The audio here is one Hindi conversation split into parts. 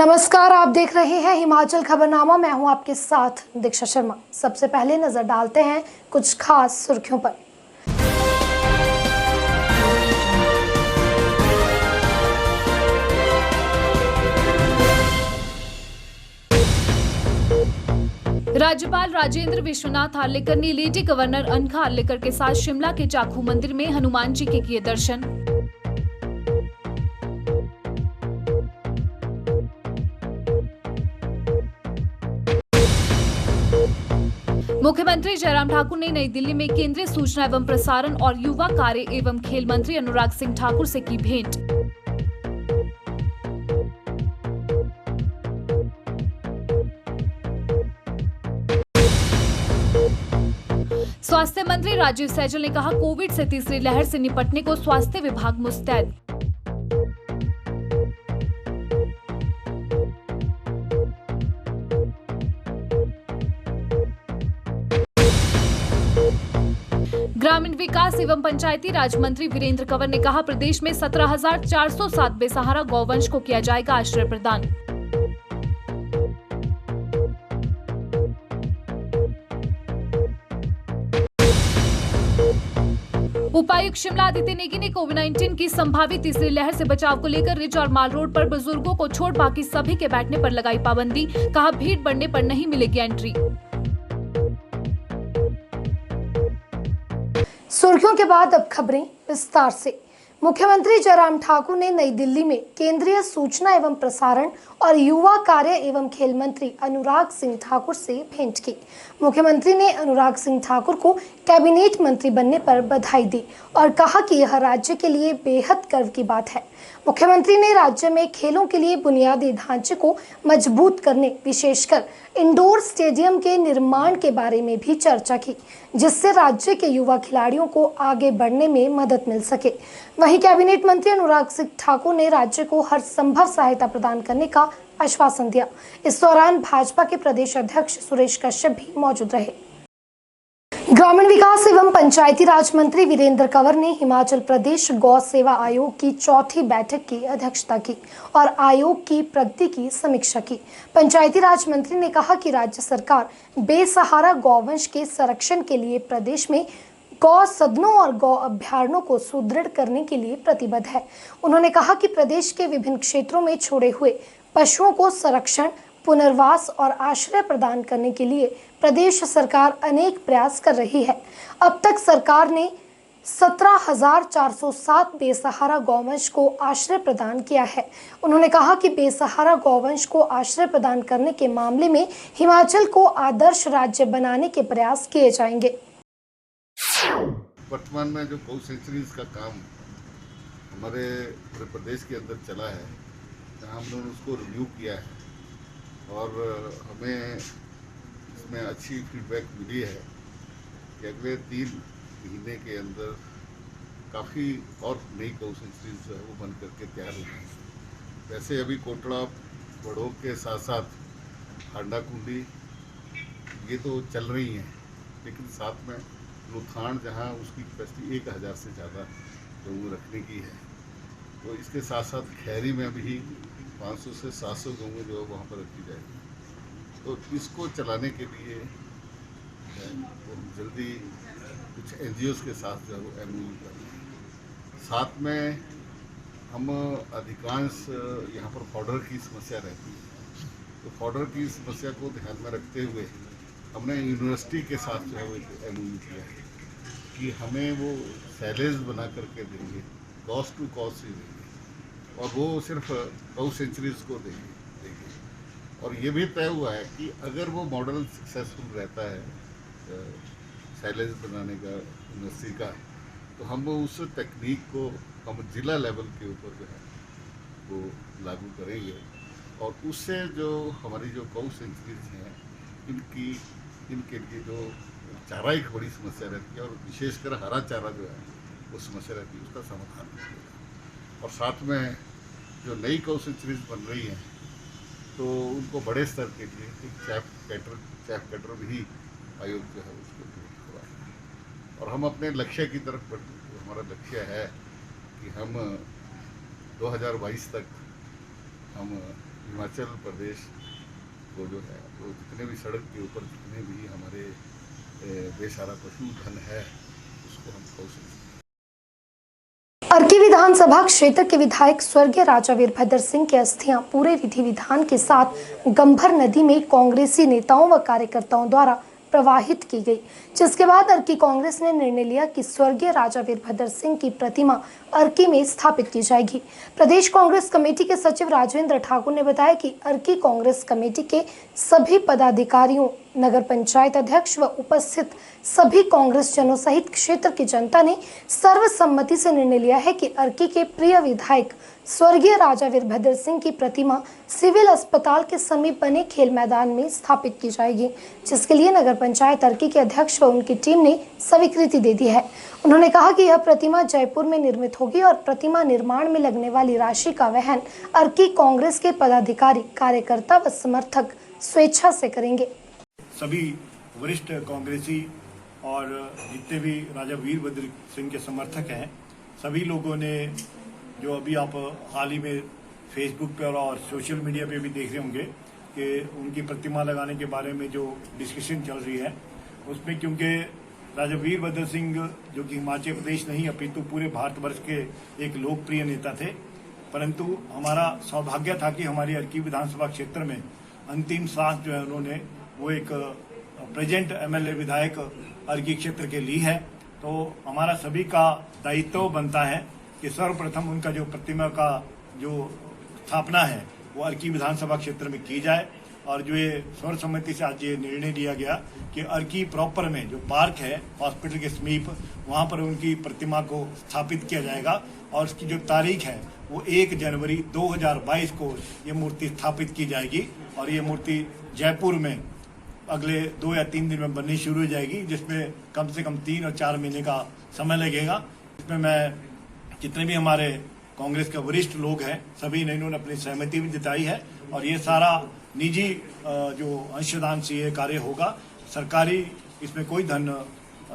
नमस्कार, आप देख रहे हैं हिमाचल खबरनामा। मैं हूं आपके साथ दीक्षा शर्मा। सबसे पहले नजर डालते हैं कुछ खास सुर्खियों पर। राज्यपाल राजेंद्र विश्वनाथ आर्लेकर ने लेडी गवर्नर अनघा आर्लेकर के साथ शिमला के जाखू मंदिर में हनुमान जी के किए दर्शन। मुख्यमंत्री जयराम ठाकुर ने नई दिल्ली में केंद्रीय सूचना एवं प्रसारण और युवा कार्य एवं खेल मंत्री अनुराग सिंह ठाकुर से की भेंट। स्वास्थ्य मंत्री राजीव सैजल ने कहा, कोविड से तीसरी लहर से निपटने को स्वास्थ्य विभाग मुस्तैद। ग्रामीण विकास एवं पंचायती राज मंत्री वीरेंद्र कंवर ने कहा, प्रदेश में 17,407 बेसहारा गौवंश को किया जाएगा आश्रय प्रदान। उपायुक्त शिमला आदित्य नेगी ने कोविड-19 की संभावित तीसरी लहर से बचाव को लेकर रिज और माल रोड पर बुजुर्गों को छोड़ बाकी सभी के बैठने पर लगाई पाबंदी। कहा, भीड़ बढ़ने पर नहीं मिलेगी एंट्री। सुर्खियों के बाद अब खबरें विस्तार से। मुख्यमंत्री जयराम ठाकुर ने नई दिल्ली में केंद्रीय सूचना एवं प्रसारण और युवा कार्य एवं खेल मंत्री अनुराग सिंह ठाकुर से भेंट की। मुख्यमंत्री ने अनुराग सिंह ठाकुर को कैबिनेट मंत्री बनने पर बधाई दी और कहा कि यह राज्य के लिए बेहद गर्व की बात है। मुख्यमंत्री ने राज्य में खेलों के लिए बुनियादी ढांचे को मजबूत करने, विशेषकर इंडोर स्टेडियम के निर्माण के बारे में भी चर्चा की, जिससे राज्य के युवा खिलाड़ियों को आगे बढ़ने में मदद मिल सके। वहीं कैबिनेट मंत्री अनुराग सिंह ठाकुर ने राज्य को हर संभव सहायता प्रदान करने का आश्वासन दिया। इस दौरान भाजपा के प्रदेश अध्यक्ष सुरेश कश्यप भी मौजूद रहे। ग्रामीण विकास एवं पंचायती राज मंत्री वीरेंद्र कंवर ने हिमाचल प्रदेश गौ सेवा आयोग की चौथी बैठक की अध्यक्षता की और आयोग की प्रगति की समीक्षा की। पंचायती राज मंत्री ने कहा कि राज्य सरकार बेसहारा गौवंश के संरक्षण के लिए प्रदेश में गौ सदनों और गौ अभ्यारण्यों को सुदृढ़ करने के लिए प्रतिबद्ध है। उन्होंने कहा कि प्रदेश के विभिन्न क्षेत्रों में छोड़े हुए पशुओं को संरक्षण, पुनर्वास और आश्रय प्रदान करने के लिए प्रदेश सरकार अनेक प्रयास कर रही है। अब तक सरकार ने 17,407 बेसहारा गौवंश को आश्रय प्रदान किया है। उन्होंने कहा कि बेसहारा गौवंश को आश्रय प्रदान करने के मामले में हिमाचल को आदर्श राज्य बनाने के प्रयास किए जाएंगे। वर्तमान में जो गौ सेंचुरीज का काम हमारे पूरे प्रदेश के अंदर चला है, हम लोगों ने उसको रिव्यू किया है और हमें इसमें अच्छी फीडबैक मिली है कि अगले 3 महीने के अंदर काफ़ी और नई गौ सेंचुरीज जो है वो बन करके तैयार हो गई। वैसे अभी कोटड़ा बड़ोग के साथ साथ हांडा कुंडी ये तो चल रही हैं, लेकिन साथ में लुथान जहाँ उसकी कैपेसिटी 1000 से ज़्यादा गऊ रखने की है, तो इसके साथ साथ खैरी में भी 500 से 700 गऊ जो है वहाँ पर रखी जाएगी। तो इसको चलाने के लिए तो जल्दी कुछ NGOs के साथ जो है वो MOU कर रहे हैं। साथ में हम अधिकांश यहाँ पर फॉडर की समस्या रहती है, तो फॉडर की समस्या को ध्यान में रखते हुए हमने यूनिवर्सिटी के साथ जो है वो MOU किया है कि हमें वो सैलेज बना करके देंगे, कॉस्ट टू कॉस्ट ही देंगे और वो सिर्फ गौ सेंचुरीज को देंगे। और ये भी तय हुआ है कि अगर वो मॉडल सक्सेसफुल रहता है सैलेज बनाने का यूनिवर्सिटी का, तो हम वो उस तकनीक को हम जिला लेवल के ऊपर जो है वो लागू करेंगे और उससे जो हमारी जो गौ सेंचुरीज हैं इनके लिए जो चारा एक बड़ी समस्या रहती है और विशेषकर हरा चारा जो है वो समस्या रहती है, उसका समाधान मिलेगा। और साथ में जो नई गौ सेंचुरीज बन रही हैं तो उनको बड़े स्तर के लिए एक चैफ कैटर भी आयोग जो है उसको हुआ है। और हम अपने लक्ष्य की तरफ बढ़ते, हमारा लक्ष्य है कि हम 2022 तक हम हिमाचल प्रदेश को जो है वो जितने भी सड़क के ऊपर जितने भी हमारे बेसहारा पशुधन है उसको हम गौ से अर्की विधानसभा क्षेत्र के विधायक स्वर्गीय राजा वीरभद्र सिंह की अस्थियां पूरे विधि विधान के साथ गंभर नदी में कांग्रेसी नेताओं व कार्यकर्ताओं द्वारा प्रवाहित की गई, जिसके बाद अर्की कांग्रेस ने निर्णय लिया कि स्वर्गीय राजा वीरभद्र सिंह की प्रतिमा अर्की में स्थापित की जाएगी। प्रदेश कांग्रेस कमेटी के सचिव राजेंद्र ठाकुर ने बताया कि अर्की कांग्रेस कमेटी के सभी पदाधिकारियों, नगर पंचायत अध्यक्ष व उपस्थित सभी कांग्रेस जनों सहित क्षेत्र की जनता ने सर्वसम्मति से निर्णय लिया है कि अर्की के प्रिय विधायक स्वर्गीय राजा वीरभद्र सिंह की प्रतिमा सिविल अस्पताल के समीप बने खेल मैदान में स्थापित की जाएगी, जिसके लिए नगर पंचायत अर्की के अध्यक्ष व उनकी टीम ने स्वीकृति दे दी है। उन्होंने कहा कि यह प्रतिमा जयपुर में निर्मित होगी और प्रतिमा निर्माण में लगने वाली राशि का वहन अर्की कांग्रेस के पदाधिकारी, कार्यकर्ता व समर्थक स्वेच्छा से करेंगे। सभी वरिष्ठ कांग्रेसी और जितने भी राजा वीरभद्र सिंह के समर्थक हैं, सभी लोगों ने जो अभी आप हाल ही में फेसबुक पर और सोशल मीडिया पे भी देख रहे होंगे कि उनकी प्रतिमा लगाने के बारे में जो डिस्कशन चल रही है, उसमें क्योंकि राजा वीरभद्र सिंह जो कि हिमाचल प्रदेश नहीं अपितु पूरे भारतवर्ष के एक लोकप्रिय नेता थे, परंतु हमारा सौभाग्य था कि हमारी अर्की विधानसभा क्षेत्र में अंतिम सांस जो है उन्होंने वो एक प्रेजेंट एमएलए विधायक अर्की क्षेत्र के ली है। तो हमारा सभी का दायित्व बनता है कि सर्वप्रथम उनका जो प्रतिमा का जो स्थापना है वो अर्की विधानसभा क्षेत्र में की जाए, और जो ये सर्वसम्मति से आज ये निर्णय लिया गया कि अर्की प्रॉपर में जो पार्क है हॉस्पिटल के समीप, वहाँ पर उनकी प्रतिमा को स्थापित किया जाएगा और उसकी जो तारीख है वो 1 जनवरी 2022 को ये मूर्ति स्थापित की जाएगी और ये मूर्ति जयपुर में अगले 2 या 3 दिन में बननी शुरू हो जाएगी, जिसमें कम से कम 3 और 4 महीने का समय लगेगा। इसमें मैं जितने भी हमारे कांग्रेस के वरिष्ठ लोग हैं सभी ने इन्होंने अपनी सहमति भी जताई है और ये सारा निजी जो अंशदान से ये कार्य होगा, सरकारी इसमें कोई धन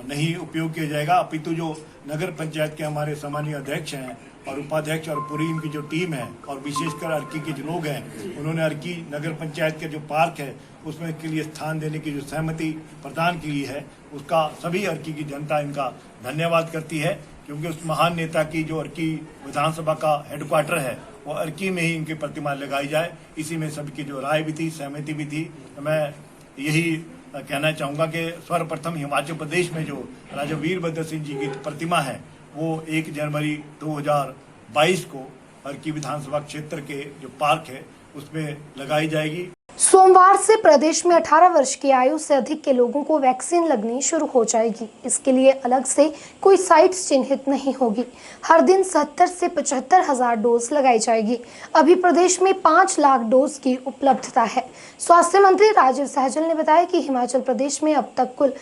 नहीं उपयोग किया जाएगा, अपितु जो नगर पंचायत के हमारे सामान्य अध्यक्ष हैं और उपाध्यक्ष और पूरी इनकी जो टीम है और विशेषकर अर्की के जो लोग हैं, उन्होंने अर्की नगर पंचायत के जो पार्क है उसमें के लिए स्थान देने की जो सहमति प्रदान की है, उसका सभी अर्की की जनता इनका धन्यवाद करती है, क्योंकि उस महान नेता की जो अर्की विधानसभा का हेडक्वार्टर है वो अर्की में ही इनकी प्रतिमा लगाई जाए। इसी में सबकी जो राय भी थी, सहमति भी थी। तो मैं यही कहना चाहूँगा कि सर्वप्रथम हिमाचल प्रदेश में जो राजा वीरभद्र सिंह जी की प्रतिमा है वो 1 जनवरी 2022 को अर्की विधानसभा क्षेत्र के जो पार्क है उसमें लगाई जाएगी। सोमवार से प्रदेश में 18 वर्ष की आयु से अधिक के लोगों को वैक्सीन लगनी शुरू हो जाएगी। इसके लिए अलग से कोई साइट्स चिन्हित नहीं होगी। हर दिन 70 से 75 हजार डोज लगाई जाएगी। अभी प्रदेश में 5 लाख डोज की उपलब्धता है। स्वास्थ्य मंत्री राजीव सहजल ने बताया कि हिमाचल प्रदेश में अब तक कुल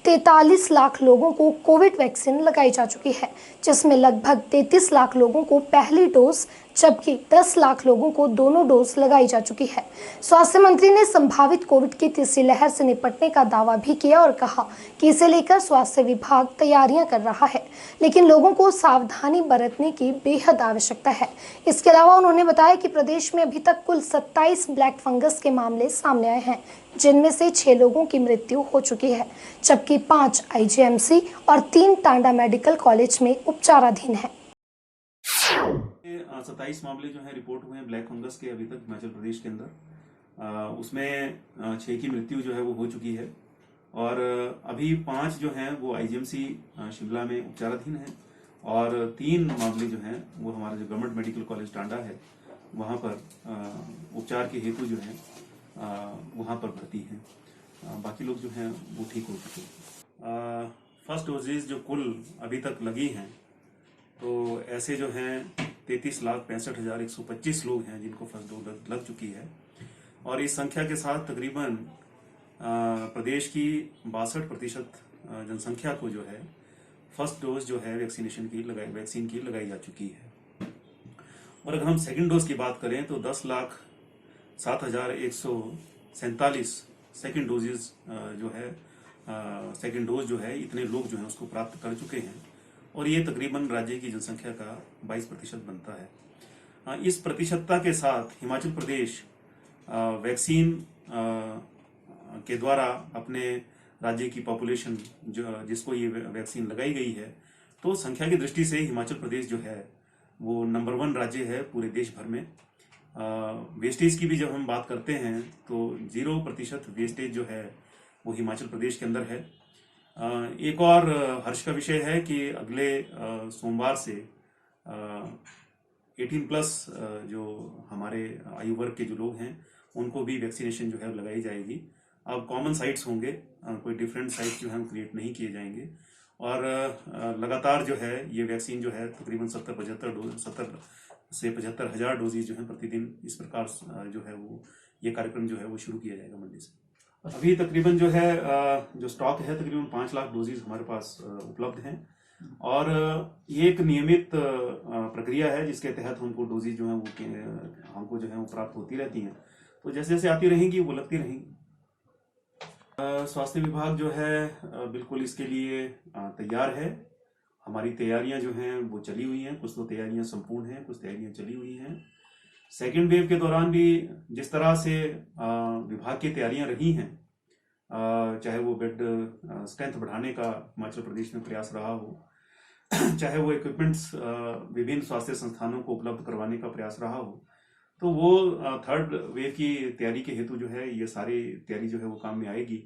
43 लाख लोगों को कोविड वैक्सीन लगाई जा चुकी है, जिसमें लगभग 33 लाख लोगों को पहली डोज जबकि 10 लाख लोगों को दोनों डोज लगाई जा चुकी है। स्वास्थ्य मंत्री ने संभावित कोविड की तीसरी लहर से निपटने का दावा भी किया और कहा कि इसे लेकर स्वास्थ्य विभाग तैयारियां कर रहा है, लेकिन लोगों को सावधानी बरतने की बेहद आवश्यकता है। इसके अलावा उन्होंने बताया कि प्रदेश में अभी तक कुल 27 ब्लैक फंगस के मामले सामने आए हैं, जिनमें से 6 लोगों की मृत्यु हो चुकी है, जबकि 5 आईजीएमसी और 3 टांडा मेडिकल कॉलेज में उपचाराधीन है। 27 मामले जो है रिपोर्ट हुए हैं ब्लैक फंगस के अभी तक हिमाचल प्रदेश के अंदर। उसमें 6 की मृत्यु जो है वो हो चुकी है और अभी 5 जो हैं वो आईजीएमसी शिमला में उपचाराधीन हैं और 3 मामले जो हैं वो हमारा जो गवर्नमेंट मेडिकल कॉलेज टांडा है वहाँ पर उपचार के हेतु जो है वहाँ पर भर्ती हैं। बाकी लोग जो हैं वो ठीक हो चुके हैं। फर्स्ट डोजेज जो कुल अभी तक लगी हैं तो ऐसे जो हैं 33,65,125 लोग हैं जिनको फर्स्ट डोज लग चुकी है और इस संख्या के साथ तकरीबन प्रदेश की 62% जनसंख्या को जो है फर्स्ट डोज जो है वैक्सीन की लगाई जा चुकी है। और अगर हम सेकंड डोज की बात करें तो 10,07,147 सेकंड डोजेज जो है सेकंड डोज जो है इतने लोग जो है उसको प्राप्त कर चुके हैं और ये तकरीबन राज्य की जनसंख्या का 22% बनता है। इस प्रतिशतता के साथ हिमाचल प्रदेश वैक्सीन के द्वारा अपने राज्य की पॉपुलेशन जिसको ये वैक्सीन लगाई गई है, तो संख्या की दृष्टि से हिमाचल प्रदेश जो है वो नंबर 1 राज्य है पूरे देश भर में। वेस्टेज की भी जब हम बात करते हैं तो 0% वेस्टेज जो है वो हिमाचल प्रदेश के अंदर है। एक और हर्ष का विषय है कि अगले सोमवार से 18+ जो हमारे आयु वर्ग के जो लोग हैं उनको भी वैक्सीनेशन जो है लगाई जाएगी। अब कॉमन साइट्स होंगे, कोई डिफरेंट साइट्स जो है क्रिएट नहीं किए जाएंगे और लगातार जो है ये वैक्सीन जो है तकरीबन 70 से 75 हज़ार डोजेज जो है प्रतिदिन इस प्रकार जो है वो ये कार्यक्रम जो है वो शुरू किया जाएगा मंडे से। अभी तकरीबन जो है जो स्टॉक है तकरीबन 5 लाख डोजेज हमारे पास उपलब्ध हैं और ये एक नियमित प्रक्रिया है जिसके तहत हमको डोजेज जो है वो हमको जो है वो प्राप्त होती रहती हैं। तो जैसे जैसे आती रहेंगी वो लगती रहेंगी। स्वास्थ्य विभाग जो है बिल्कुल इसके लिए तैयार है। हमारी तैयारियां जो हैं वो चली हुई हैं, कुछ तो तैयारियां संपूर्ण हैं, कुछ तैयारियां चली हुई हैं। सेकेंड वेव के दौरान भी जिस तरह से विभाग की तैयारियां रही हैं, चाहे वो बेड स्ट्रेंथ बढ़ाने का हिमाचल प्रदेश में प्रयास रहा हो, चाहे वो इक्विपमेंट्स विभिन्न स्वास्थ्य संस्थानों को उपलब्ध करवाने का प्रयास रहा हो, तो वो थर्ड वेव की तैयारी के हेतु जो है ये सारी तैयारी जो है वो काम में आएगी।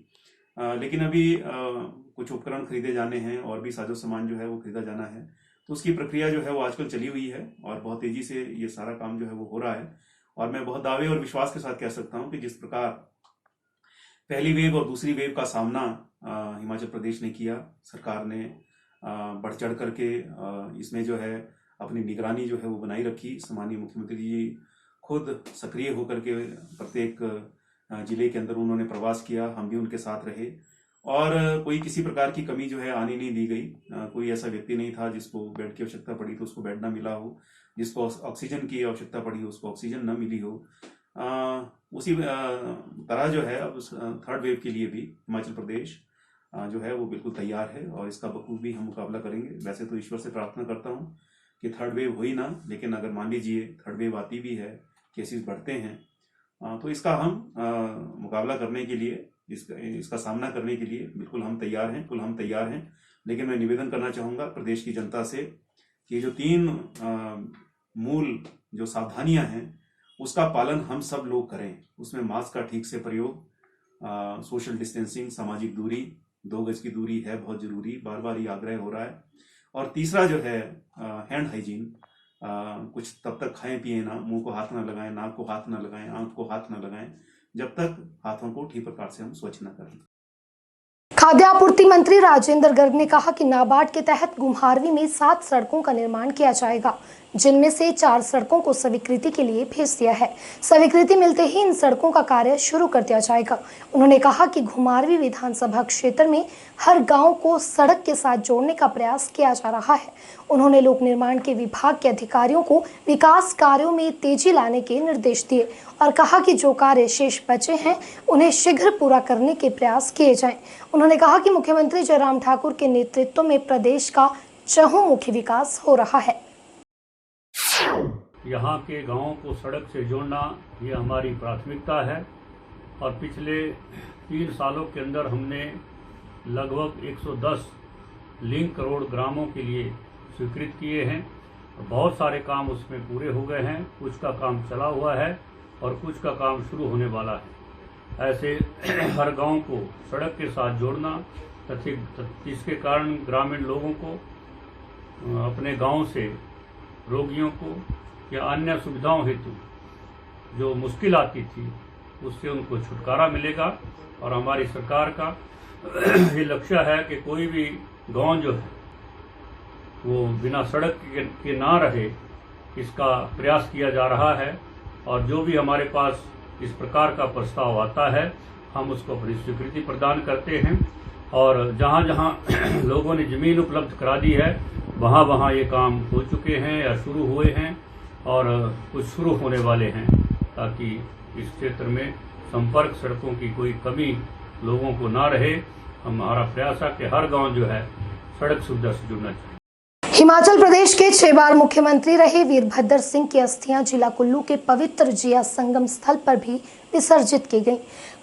लेकिन अभी कुछ उपकरण खरीदे जाने हैं और भी साजो सामान जो है वो खरीदा जाना है, तो उसकी प्रक्रिया जो है वो आजकल चली हुई है और बहुत तेजी से ये सारा काम जो है वो हो रहा है। और मैं बहुत दावे और विश्वास के साथ कह सकता हूँ कि जिस प्रकार पहली वेव और दूसरी वेव का सामना हिमाचल प्रदेश ने किया, सरकार ने बढ़ चढ़ करके इसमें जो है अपनी निगरानी जो है वो बनाई रखी। सम्मानीय मुख्यमंत्री जी खुद सक्रिय होकर के प्रत्येक जिले के अंदर उन्होंने प्रवास किया, हम भी उनके साथ रहे और कोई किसी प्रकार की कमी जो है आने नहीं दी गई। कोई ऐसा व्यक्ति नहीं था जिसको बेड की आवश्यकता पड़ी तो उसको बेड ना मिला हो, जिसको ऑक्सीजन की आवश्यकता पड़ी उसको ऑक्सीजन न मिली हो। उसी तरह जो है अब थर्ड वेव के लिए भी हिमाचल प्रदेश जो है वो बिल्कुल तैयार है और इसका बखूबी हम मुकाबला करेंगे। वैसे तो ईश्वर से प्रार्थना करता हूँ कि थर्ड वेव हो ही ना, लेकिन अगर मान लीजिए थर्ड वेव आती भी है, केसेस बढ़ते हैं, तो इसका हम मुकाबला करने के लिए, इसका सामना करने के लिए बिल्कुल हम तैयार हैं। लेकिन मैं निवेदन करना चाहूँगा प्रदेश की जनता से कि जो 3 मूल जो सावधानियां हैं उसका पालन हम सब लोग करें। उसमें मास्क का ठीक से प्रयोग, सोशल डिस्टेंसिंग, सामाजिक दूरी, 2 गज की दूरी है बहुत जरूरी, बार बार ये आग्रह हो रहा है। और तीसरा जो है हैंड हाइजीन, कुछ तब तक खाएं पिए ना, मुंह को हाथ ना लगाएं, नाक को हाथ ना लगाएं, आंख को हाथ ना लगाएं जब तक हाथों को ठीक प्रकार से हम स्वच्छ न करें। खाद्य आपूर्ति मंत्री राजेंद्र गर्ग ने कहा कि नाबार्ड के तहत घुमारवीं में 7 सड़कों का निर्माण किया जाएगा, जिनमें से 4 सड़कों को स्वीकृति के लिए भेज दिया है। स्वीकृति मिलते ही इन सड़कों का कार्य शुरू कर दिया जाएगा। उन्होंने कहा कि घुमारवीं विधानसभा क्षेत्र में हर गांव को सड़क के साथ जोड़ने का प्रयास किया जा रहा है। उन्होंने लोक निर्माण के विभाग के अधिकारियों को विकास कार्यों में तेजी लाने के निर्देश दिए और कहा कि जो कार्य शेष बचे हैं उन्हें शीघ्र पूरा करने के प्रयास किए जाएं। उन्होंने कहा कि मुख्यमंत्री जयराम ठाकुर के नेतृत्व में प्रदेश का चहुमुखी विकास हो रहा है। यहाँ के गांवों को सड़क से जोड़ना ये हमारी प्राथमिकता है और पिछले 3 सालों के अंदर हमने लगभग 110 लिंक रोड ग्रामों के लिए स्वीकृत किए हैं। बहुत सारे काम उसमें पूरे हो गए हैं, कुछ का काम चला हुआ है और कुछ का काम शुरू होने वाला है। ऐसे हर गांव को सड़क के साथ जोड़ना तथा जिसके कारण ग्रामीण लोगों को अपने गांव से रोगियों को या अन्य सुविधाओं हेतु जो मुश्किल आती थी उससे उनको छुटकारा मिलेगा। और हमारी सरकार का ये लक्ष्य है कि कोई भी गांव जो है वो बिना सड़क के ना रहे, इसका प्रयास किया जा रहा है। और जो भी हमारे पास इस प्रकार का प्रस्ताव आता है हम उसको अपनी स्वीकृति प्रदान करते हैं और जहाँ जहाँ लोगों ने ज़मीन उपलब्ध करा दी है वहाँ वहाँ ये काम हो चुके हैं या शुरू हुए हैं और कुछ शुरू होने वाले हैं, ताकि इस क्षेत्र में संपर्क सड़कों की कोई कमी लोगों को ना रहे। हमारा प्रयास है कि हर गांव जो है सड़क सुविधा से जुड़ना चाहिए। हिमाचल प्रदेश के 6 बार मुख्यमंत्री रहे वीरभद्र सिंह की अस्थियां जिला कुल्लू के पवित्र जिया संगम स्थल पर भी विसर्जित की गई।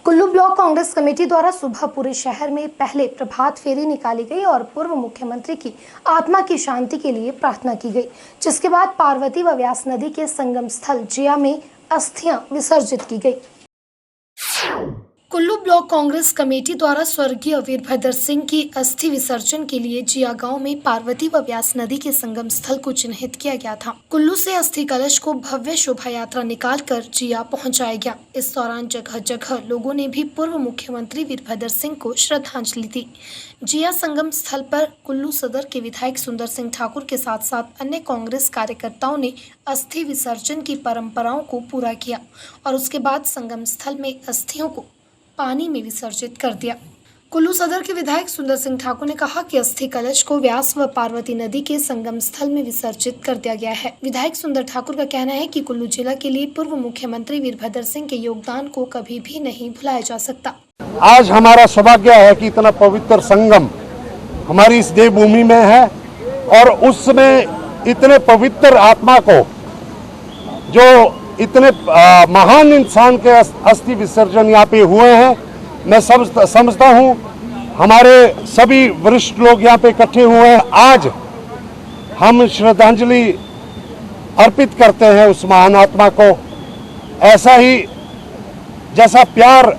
कुल्लू ब्लॉक कांग्रेस कमेटी द्वारा सुबह पूरे शहर में पहले प्रभात फेरी निकाली गई और पूर्व मुख्यमंत्री की आत्मा की शांति के लिए प्रार्थना की गई, जिसके बाद पार्वती व व्यास नदी के संगम स्थल जिया में अस्थियां विसर्जित की गई। कुल्लू ब्लॉक कांग्रेस कमेटी द्वारा स्वर्गीय वीरभद्र सिंह की अस्थि विसर्जन के लिए जिया गांव में पार्वती व व्यास नदी के संगम स्थल को चिन्हित किया गया था। कुल्लू से अस्थि कलश को भव्य शोभा यात्रा निकालकर जिया पहुंचाया गया। इस दौरान जगह जगह लोगों ने भी पूर्व मुख्यमंत्री वीरभद्र सिंह को श्रद्धांजलि दी। जिया संगम स्थल पर कुल्लू सदर के विधायक सुंदर सिंह ठाकुर के साथ साथ अन्य कांग्रेस कार्यकर्ताओं ने अस्थि विसर्जन की परंपराओं को पूरा किया और उसके बाद संगम स्थल में अस्थियों को पानी में विसर्जित कर दिया। कुल्लू सदर के विधायक सुंदर सिंह ठाकुर ने कहा कि अस्थि कलश को व्यास व पार्वती नदी के संगम स्थल में विसर्जित कर दिया गया है। विधायक सुंदर ठाकुर का कहना है कि कुल्लू जिला के लिए पूर्व मुख्यमंत्री वीरभद्र सिंह के योगदान को कभी भी नहीं भुलाया जा सकता। आज हमारा सौभाग्य है कि इतना पवित्र संगम हमारी इस देवभूमि में है और उसमें इतने पवित्र आत्मा को जो इतने महान इंसान के अस्थि विसर्जन यहाँ पे हुए हैं, मैं समझता हूँ हमारे सभी वरिष्ठ लोग यहाँ पे इकट्ठे हुए हैं। आज हम श्रद्धांजलि अर्पित करते हैं उस महान आत्मा को। ऐसा ही जैसा प्यार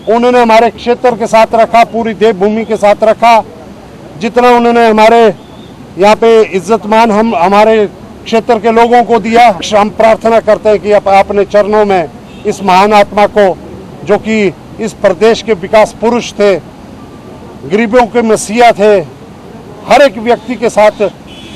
उन्होंने हमारे क्षेत्र के साथ रखा, पूरी देवभूमि के साथ रखा, जितना उन्होंने हमारे यहाँ पे इज्जतमान हम हमारे क्षेत्र के लोगों को दिया, हम प्रार्थना करते हैं कि अपने चरणों में इस महान आत्मा को, जो कि इस प्रदेश के विकास पुरुष थे, गरीबों के मसीहा थे, हर एक व्यक्ति के साथ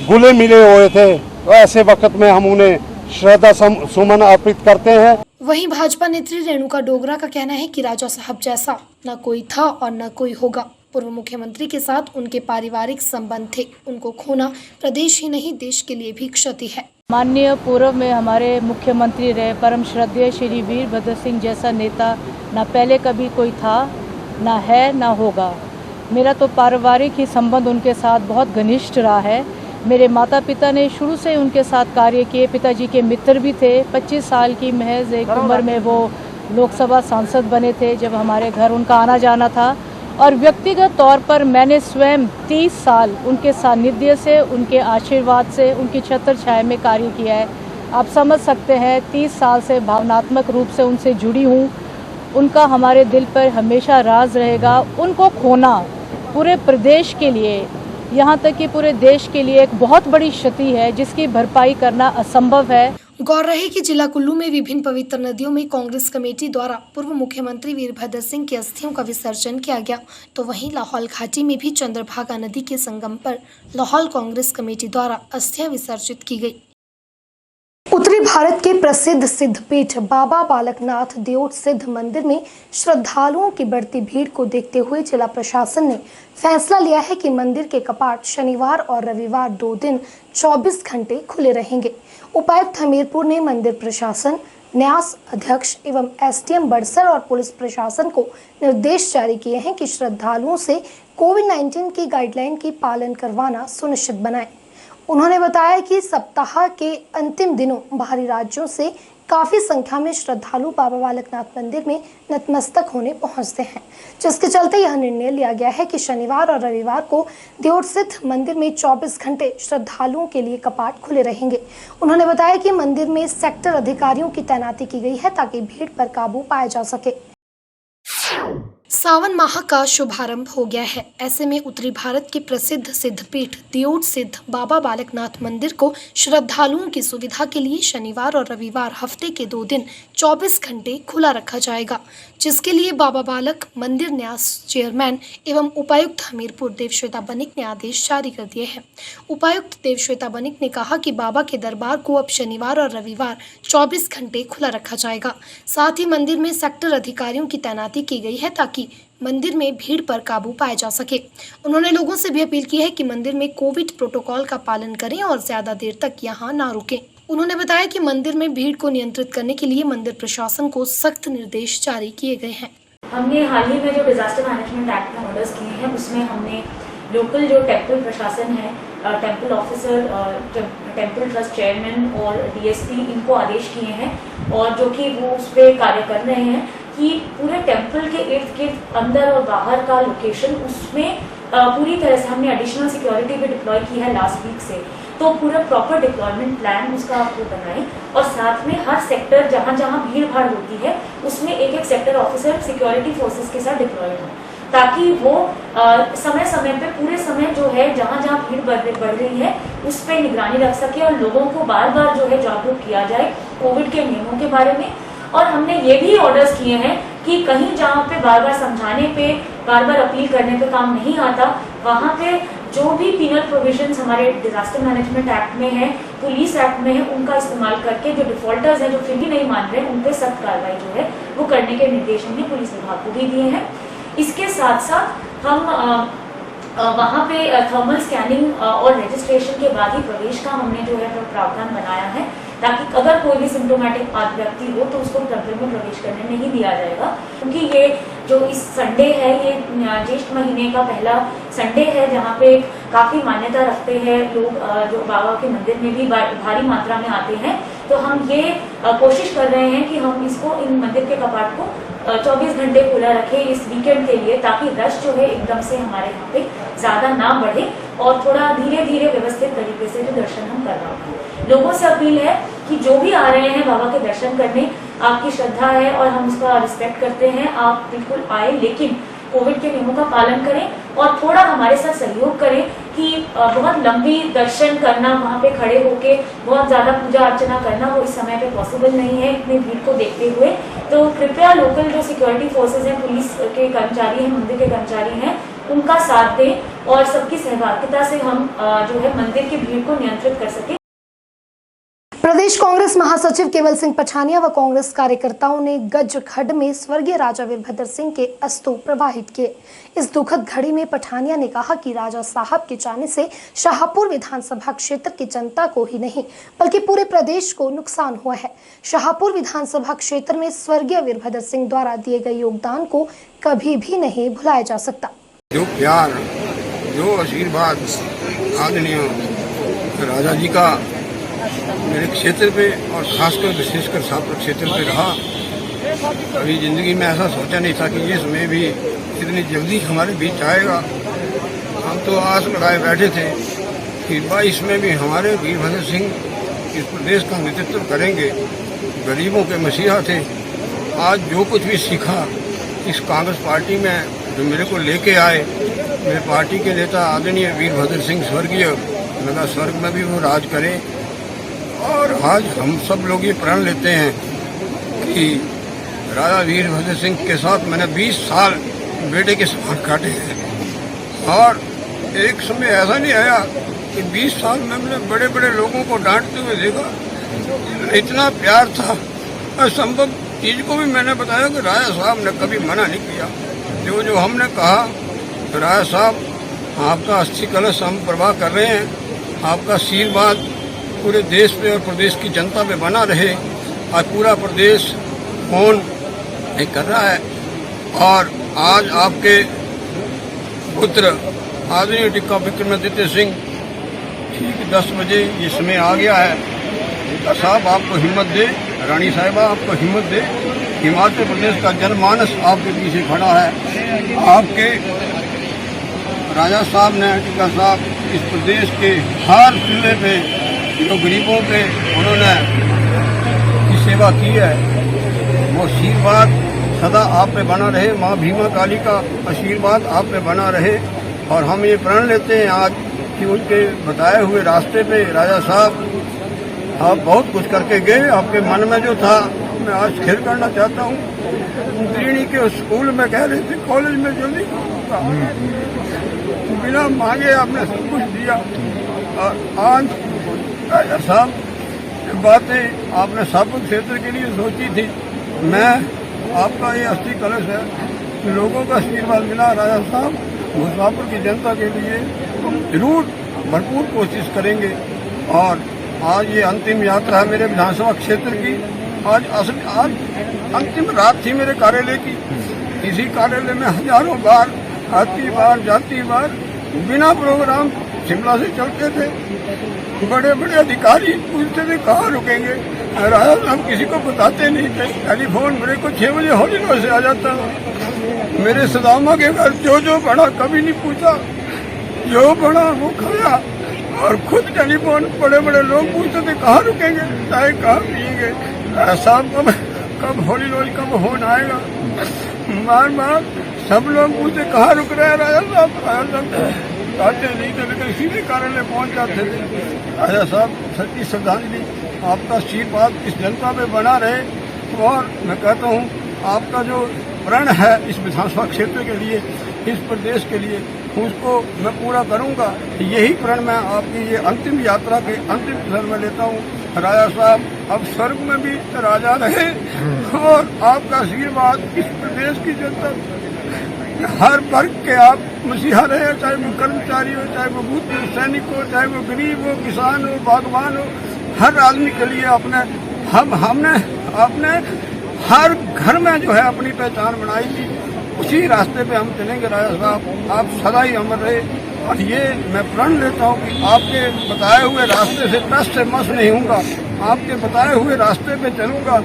घुले मिले हुए थे, तो ऐसे वक्त में हम उन्हें श्रद्धा सुमन अर्पित करते हैं। वहीं भाजपा नेत्री रेणुका डोगरा का कहना है कि राजा साहब जैसा न कोई था और न कोई होगा। पूर्व मुख्यमंत्री के साथ उनके पारिवारिक संबंध थे, उनको खोना प्रदेश ही नहीं देश के लिए भी क्षति है। माननीय पूर्व में हमारे मुख्यमंत्री रहे परम श्रद्धेय श्री वीरभद्र सिंह जैसा नेता ना पहले कभी कोई था, ना है, ना होगा। मेरा तो पारिवारिक ही संबंध उनके साथ बहुत घनिष्ठ रहा है। मेरे माता पिता ने शुरू से उनके साथ कार्य किए, पिताजी के मित्र भी थे। 25 साल की महज एक उम्र में वो लोकसभा सांसद बने थे जब हमारे घर उनका आना जाना था, और व्यक्तिगत तौर पर मैंने स्वयं 30 साल उनके सानिध्य से, उनके आशीर्वाद से, उनकी छत्र छाया में कार्य किया है। आप समझ सकते हैं 30 साल से भावनात्मक रूप से उनसे जुड़ी हूँ। उनका हमारे दिल पर हमेशा राज रहेगा। उनको खोना पूरे प्रदेश के लिए, यहाँ तक कि पूरे देश के लिए एक बहुत बड़ी क्षति है जिसकी भरपाई करना असंभव है। गौर रहे कि जिला कुल्लू में विभिन्न पवित्र नदियों में कांग्रेस कमेटी द्वारा पूर्व मुख्यमंत्री वीरभद्र सिंह की अस्थियों का विसर्जन किया गया, तो वहीं लाहौल घाटी में भी चंद्रभागा नदी के संगम पर लाहौल कांग्रेस कमेटी द्वारा अस्थियां विसर्जित की गई। उत्तरी भारत के प्रसिद्ध सिद्धपीठ बाबा बालकनाथ देओट सिद्ध मंदिर में श्रद्धालुओं की बढ़ती भीड़ को देखते हुए जिला प्रशासन ने फैसला लिया है कि मंदिर के कपाट शनिवार और रविवार 2 दिन 24 घंटे खुले रहेंगे। उपायुक्त हमीरपुर ने मंदिर प्रशासन, न्यास अध्यक्ष एवं एसडीएम बड़सर और पुलिस प्रशासन को निर्देश जारी किए हैं कि श्रद्धालुओं से कोविड-19 की गाइडलाइन की पालन करवाना सुनिश्चित बनाएं। उन्होंने बताया कि सप्ताह के अंतिम दिनों बाहरी राज्यों से काफी संख्या में श्रद्धालु बाबा बालकनाथ मंदिर में नतमस्तक होने पहुंचते हैं, जिसके चलते यह निर्णय लिया गया है कि शनिवार और रविवार को देओट स्थित मंदिर में 24 घंटे श्रद्धालुओं के लिए कपाट खुले रहेंगे। उन्होंने बताया कि मंदिर में सेक्टर अधिकारियों की तैनाती की गई है ताकि भीड़ पर काबू पाया जा सके। सावन माह का शुभारंभ हो गया है। ऐसे में उत्तरी भारत के प्रसिद्ध सिद्धपीठ देओट सिद्ध बाबा बालकनाथ मंदिर को श्रद्धालुओं की सुविधा के लिए शनिवार और रविवार हफ्ते के 2 दिन 24 घंटे खुला रखा जाएगा, जिसके लिए बाबा बालक मंदिर न्यास चेयरमैन एवं उपायुक्त हमीरपुर देवश्वेता बनिक ने आदेश जारी कर दिए हैं। उपायुक्त देवश्वेता बनिक ने कहा कि बाबा के दरबार को अब शनिवार और रविवार 24 घंटे खुला रखा जाएगा। साथ ही मंदिर में सेक्टर अधिकारियों की तैनाती की गई है ताकि मंदिर में भीड़ पर काबू पाया जा सके। उन्होंने लोगों से भी अपील की है कि मंदिर में कोविड प्रोटोकॉल का पालन करें और ज्यादा देर तक यहां ना रुकें। उन्होंने बताया कि मंदिर में भीड़ को नियंत्रित करने के लिए मंदिर प्रशासन को सख्त निर्देश जारी किए गए हैं। हमने हाल ही में जो डिजास्टर मैनेजमेंट एक्ट में ऑर्डर्स किए हैं उसमें हमने लोकल जो टेम्पल प्रशासन है, temple officer, temple trust chairman और डीएसपी, इनको आदेश किए हैं और जो कि वो उस पर कार्य कर रहे हैं कि पूरे टेम्पल के इर्द गिर्द अंदर और बाहर का लोकेशन, उसमें पूरी तरह से हमने एडिशनल सिक्योरिटी भी डिप्लॉय की है लास्ट वीक से। तो पूरा प्रॉपर डिप्लॉयमेंट प्लान उसका आपको बनाएं और साथ में हर सेक्टर जहां जहां भीड़ भाड़ होती है उसमें एक एक सेक्टर ऑफिसर सिक्योरिटी फोर्सेस के साथ डिप्लॉयड हो, ताकि वो समय समय पे पूरे समय जो है जहां जहां भीड़ बढ़ रही है उस पर निगरानी रख सके और लोगों को बार बार जो है जागरूक किया जाए कोविड के नियमों के बारे में। और हमने ये भी ऑर्डर्स किए हैं कि कहीं जहाँ पे बार बार समझाने पे, बार बार अपील करने पे काम नहीं आता, वहाँ पे जो भी पीनल प्रोविजंस हमारे डिजास्टर मैनेजमेंट एक्ट में है, पुलिस एक्ट में है, उनका इस्तेमाल करके जो डिफॉल्टर्स हैं जो फिर भी नहीं मान रहे, उन पे सख्त कार्रवाई जो है वो करने के निर्देश हमने पुलिस विभाग को भी दिए हैं। इसके साथ साथ हम वहाँ पे थर्मल स्कैनिंग और रजिस्ट्रेशन के बाद ही प्रवेश का हमने जो है प्रावधान बनाया है, ताकि अगर कोई भी सिम्टोमेटिक व्यक्ति हो तो उसको टेम्पल में प्रवेश करने नहीं दिया जाएगा। क्योंकि ये जो इस संडे है, ये ज्येष्ठ महीने का पहला संडे है जहाँ पे काफ़ी मान्यता रखते हैं लोग, जो बाबा के मंदिर में भी भारी मात्रा में आते हैं। तो हम ये कोशिश कर रहे हैं कि हम इसको, इन मंदिर के कपाट को 24 घंटे खुला रखें इस वीकेंड के लिए, ताकि रश जो है एकदम से हमारे यहाँ पे ज़्यादा ना बढ़े और थोड़ा धीरे धीरे व्यवस्थित तरीके से जो दर्शन हम कर रहे हैं। लोगों से अपील है कि जो भी आ रहे हैं बाबा के दर्शन करने, आपकी श्रद्धा है और हम उसका रिस्पेक्ट करते हैं, आप बिल्कुल आए, लेकिन कोविड के नियमों का पालन करें और थोड़ा हमारे साथ सहयोग करें कि बहुत लंबी दर्शन करना, वहाँ पे खड़े होके बहुत ज़्यादा पूजा अर्चना करना वो इस समय पे पॉसिबल नहीं है इतनी भीड़ को देखते हुए। तो कृपया लोकल जो सिक्योरिटी फोर्सेज हैं, पुलिस के कर्मचारी हैं, मंदिर के कर्मचारी हैं, उनका साथ दें और सबकी सहभागिता से हम जो है मंदिर की भीड़ को नियंत्रित कर सकें। प्रदेश कांग्रेस महासचिव केवल सिंह पछानिया व कांग्रेस कार्यकर्ताओं ने गज खड्ड में स्वर्गीय राजा वीरभद्र सिंह के अस्तु प्रवाहित किए। इस दुखद घड़ी में पठानिया ने कहा कि राजा साहब के जाने से शाहपुर विधानसभा क्षेत्र की जनता को ही नहीं बल्कि पूरे प्रदेश को नुकसान हुआ है। शाहपुर विधानसभा क्षेत्र में स्वर्गीय वीरभद्र सिंह द्वारा दिए गए योगदान को कभी भी नहीं भुलाया जा सकता। जो प्यार, जो आशीर्वाद आदरणीय राजा जी का मेरे क्षेत्र पे और खासकर विशेषकर शाहपुर क्षेत्र पे रहा, कभी जिंदगी में ऐसा सोचा नहीं था कि ये समय भी इतनी जल्दी हमारे बीच आएगा। हम तो आस लगाए बैठे थे कि 22 में भी हमारे वीरभद्र सिंह इस प्रदेश का नेतृत्व करेंगे, गरीबों के मसीहा थे। आज जो कुछ भी सीखा इस कांग्रेस पार्टी में, जो मेरे को लेके आए, मेरे पार्टी के नेता आदरणीय वीरभद्र सिंह स्वर्गीय, लगा स्वर्ग में भी वो राज करें। और आज हम सब लोग ये प्रण लेते हैं कि राजा वीरभद्र सिंह के साथ मैंने 20 साल बेटे के समान काटे हैं और एक समय ऐसा नहीं आया कि 20 साल में मैंने बड़े बड़े लोगों को डांटते हुए देखा। इतना प्यार था, असंभव चीज को भी मैंने बताया कि राजा साहब ने कभी मना नहीं किया। जो हमने कहा तो राजा साहब आपका अस्थि कलश हम प्रवाह कर रहे हैं, आपका आशीर्वाद पूरे देश पे और प्रदेश की जनता पे बना रहे। आज पूरा प्रदेश फोन कर रहा है और आज आपके पुत्र आदरणीय टिक्का विक्रमादित्य सिंह ठीक 10 बजे ये समय आ गया है। साहब आपको हिम्मत दे, रानी साहिबा आपको हिम्मत दे। हिमाचल प्रदेश का जनमानस आपके पीछे खड़ा है। आपके राजा साहब ने, टिक्का साहब, इस प्रदेश के हर जिले पे जो गरीबों पे उन्होंने की सेवा की है, वो आशीर्वाद सदा आप पे बना रहे। माँ भीमा काली का आशीर्वाद आप पे बना रहे। और हम ये प्रण लेते हैं आज कि उनके बताए हुए रास्ते पे राजा साहब आप बहुत कुछ करके गए। आपके मन में जो था मैं आज खेल करना चाहता हूँ। त्रिणी के स्कूल में कह रहे थे कॉलेज में जल्दी करूँगा, बिना मांगे आपने सब कुछ दिया। और आज राजा साहब बातें आपने शाहपुर क्षेत्र के लिए सोची थी। मैं आपका ये अस्थि कलश है, लोगों का आशीर्वाद मिला। राजा साहब शाहपुर की जनता के लिए जरूर भरपूर कोशिश करेंगे। और आज ये अंतिम यात्रा है मेरे विधानसभा क्षेत्र की। आज अंतिम रात थी मेरे कार्यालय की। इसी कार्यालय में हजारों बार आती बार जाती बार बिना प्रोग्राम शिमला से चलते थे। बड़े बड़े अधिकारी पूछते थे कहाँ रुकेंगे, राजा साहब किसी को बताते नहीं थे। टेलीफोन मेरे को 6 बजे हॉलीडे से आ जाता। मेरे सदामा के घर जो पढ़ा कभी नहीं पूछा, जो पढ़ा वो खाया। और खुद टेलीफोन बड़े बड़े लोग पूछते थे कहाँ रुकेंगे, चाय कहाँ पिएंगे, साहब कब हॉलीडे कब होना आएगा। बार सब लोग पूछते कहाँ रुक रहे हैं राजा साहब। आते नहीं थे लेकिन सीधे कार्यालय पहुंच जाते थे। राजा साहब सच्ची श्रद्धांजलि, आपका आशीर्वाद इस जनता में बना रहे। और मैं कहता हूँ आपका जो प्रण है इस विधानसभा क्षेत्र के लिए, इस प्रदेश के लिए, उसको मैं पूरा करूंगा। यही प्रण मैं आपकी ये अंतिम यात्रा के अंतिम क्षण में लेता हूँ। राजा साहब अब स्वर्ग में भी राजा रहे और आपका आशीर्वाद इस प्रदेश की जनता, हर वर्ग के आप मसीहा रहे, चाहे वो कर्मचारी हो, चाहे वो भूतपूर्व सैनिक हो, चाहे वो गरीब हो, किसान हो, बागवान हो, हर आदमी के लिए आपने हर घर में जो है अपनी पहचान बनाई थी। उसी रास्ते पे हम चलेंगे राजा साहब, आप सदा ही अमर रहे। और ये मैं प्रण लेता हूँ कि आपके बताए हुए रास्ते से टस से मस नहीं होऊंगा, आपके बताए हुए रास्ते पे चलूंगा।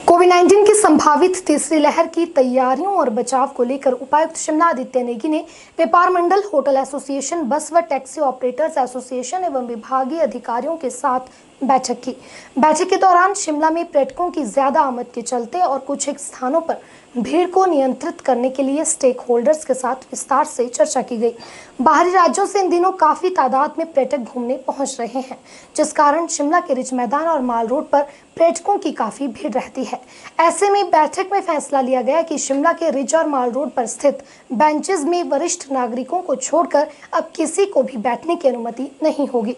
कोविड-19 की संभावित तीसरी लहर की तैयारियों और बचाव को लेकर उपायुक्त शिमला आदित्य नेगी ने व्यापार मंडल, होटल एसोसिएशन, बस व टैक्सी ऑपरेटर्स एसोसिएशन एवं विभागीय अधिकारियों के साथ बैठक की। बैठक के दौरान शिमला में पर्यटकों की ज्यादा आमद के चलते और कुछ एक स्थानों पर भीड़ को नियंत्रित करने के लिए स्टेक होल्डर्स के साथ विस्तार से चर्चा की गई। बाहरी राज्यों से इन दिनों काफी तादाद में पर्यटक घूमने पहुंच रहे हैं, जिस कारण शिमला के रिज मैदान और माल रोड पर पर्यटकों की काफी भीड़ रहती है। ऐसे में बैठक में फैसला लिया गया कि शिमला के रिज और माल रोड पर स्थित बेंचेस में वरिष्ठ नागरिकों को छोड़कर अब किसी को भी बैठने की अनुमति नहीं होगी।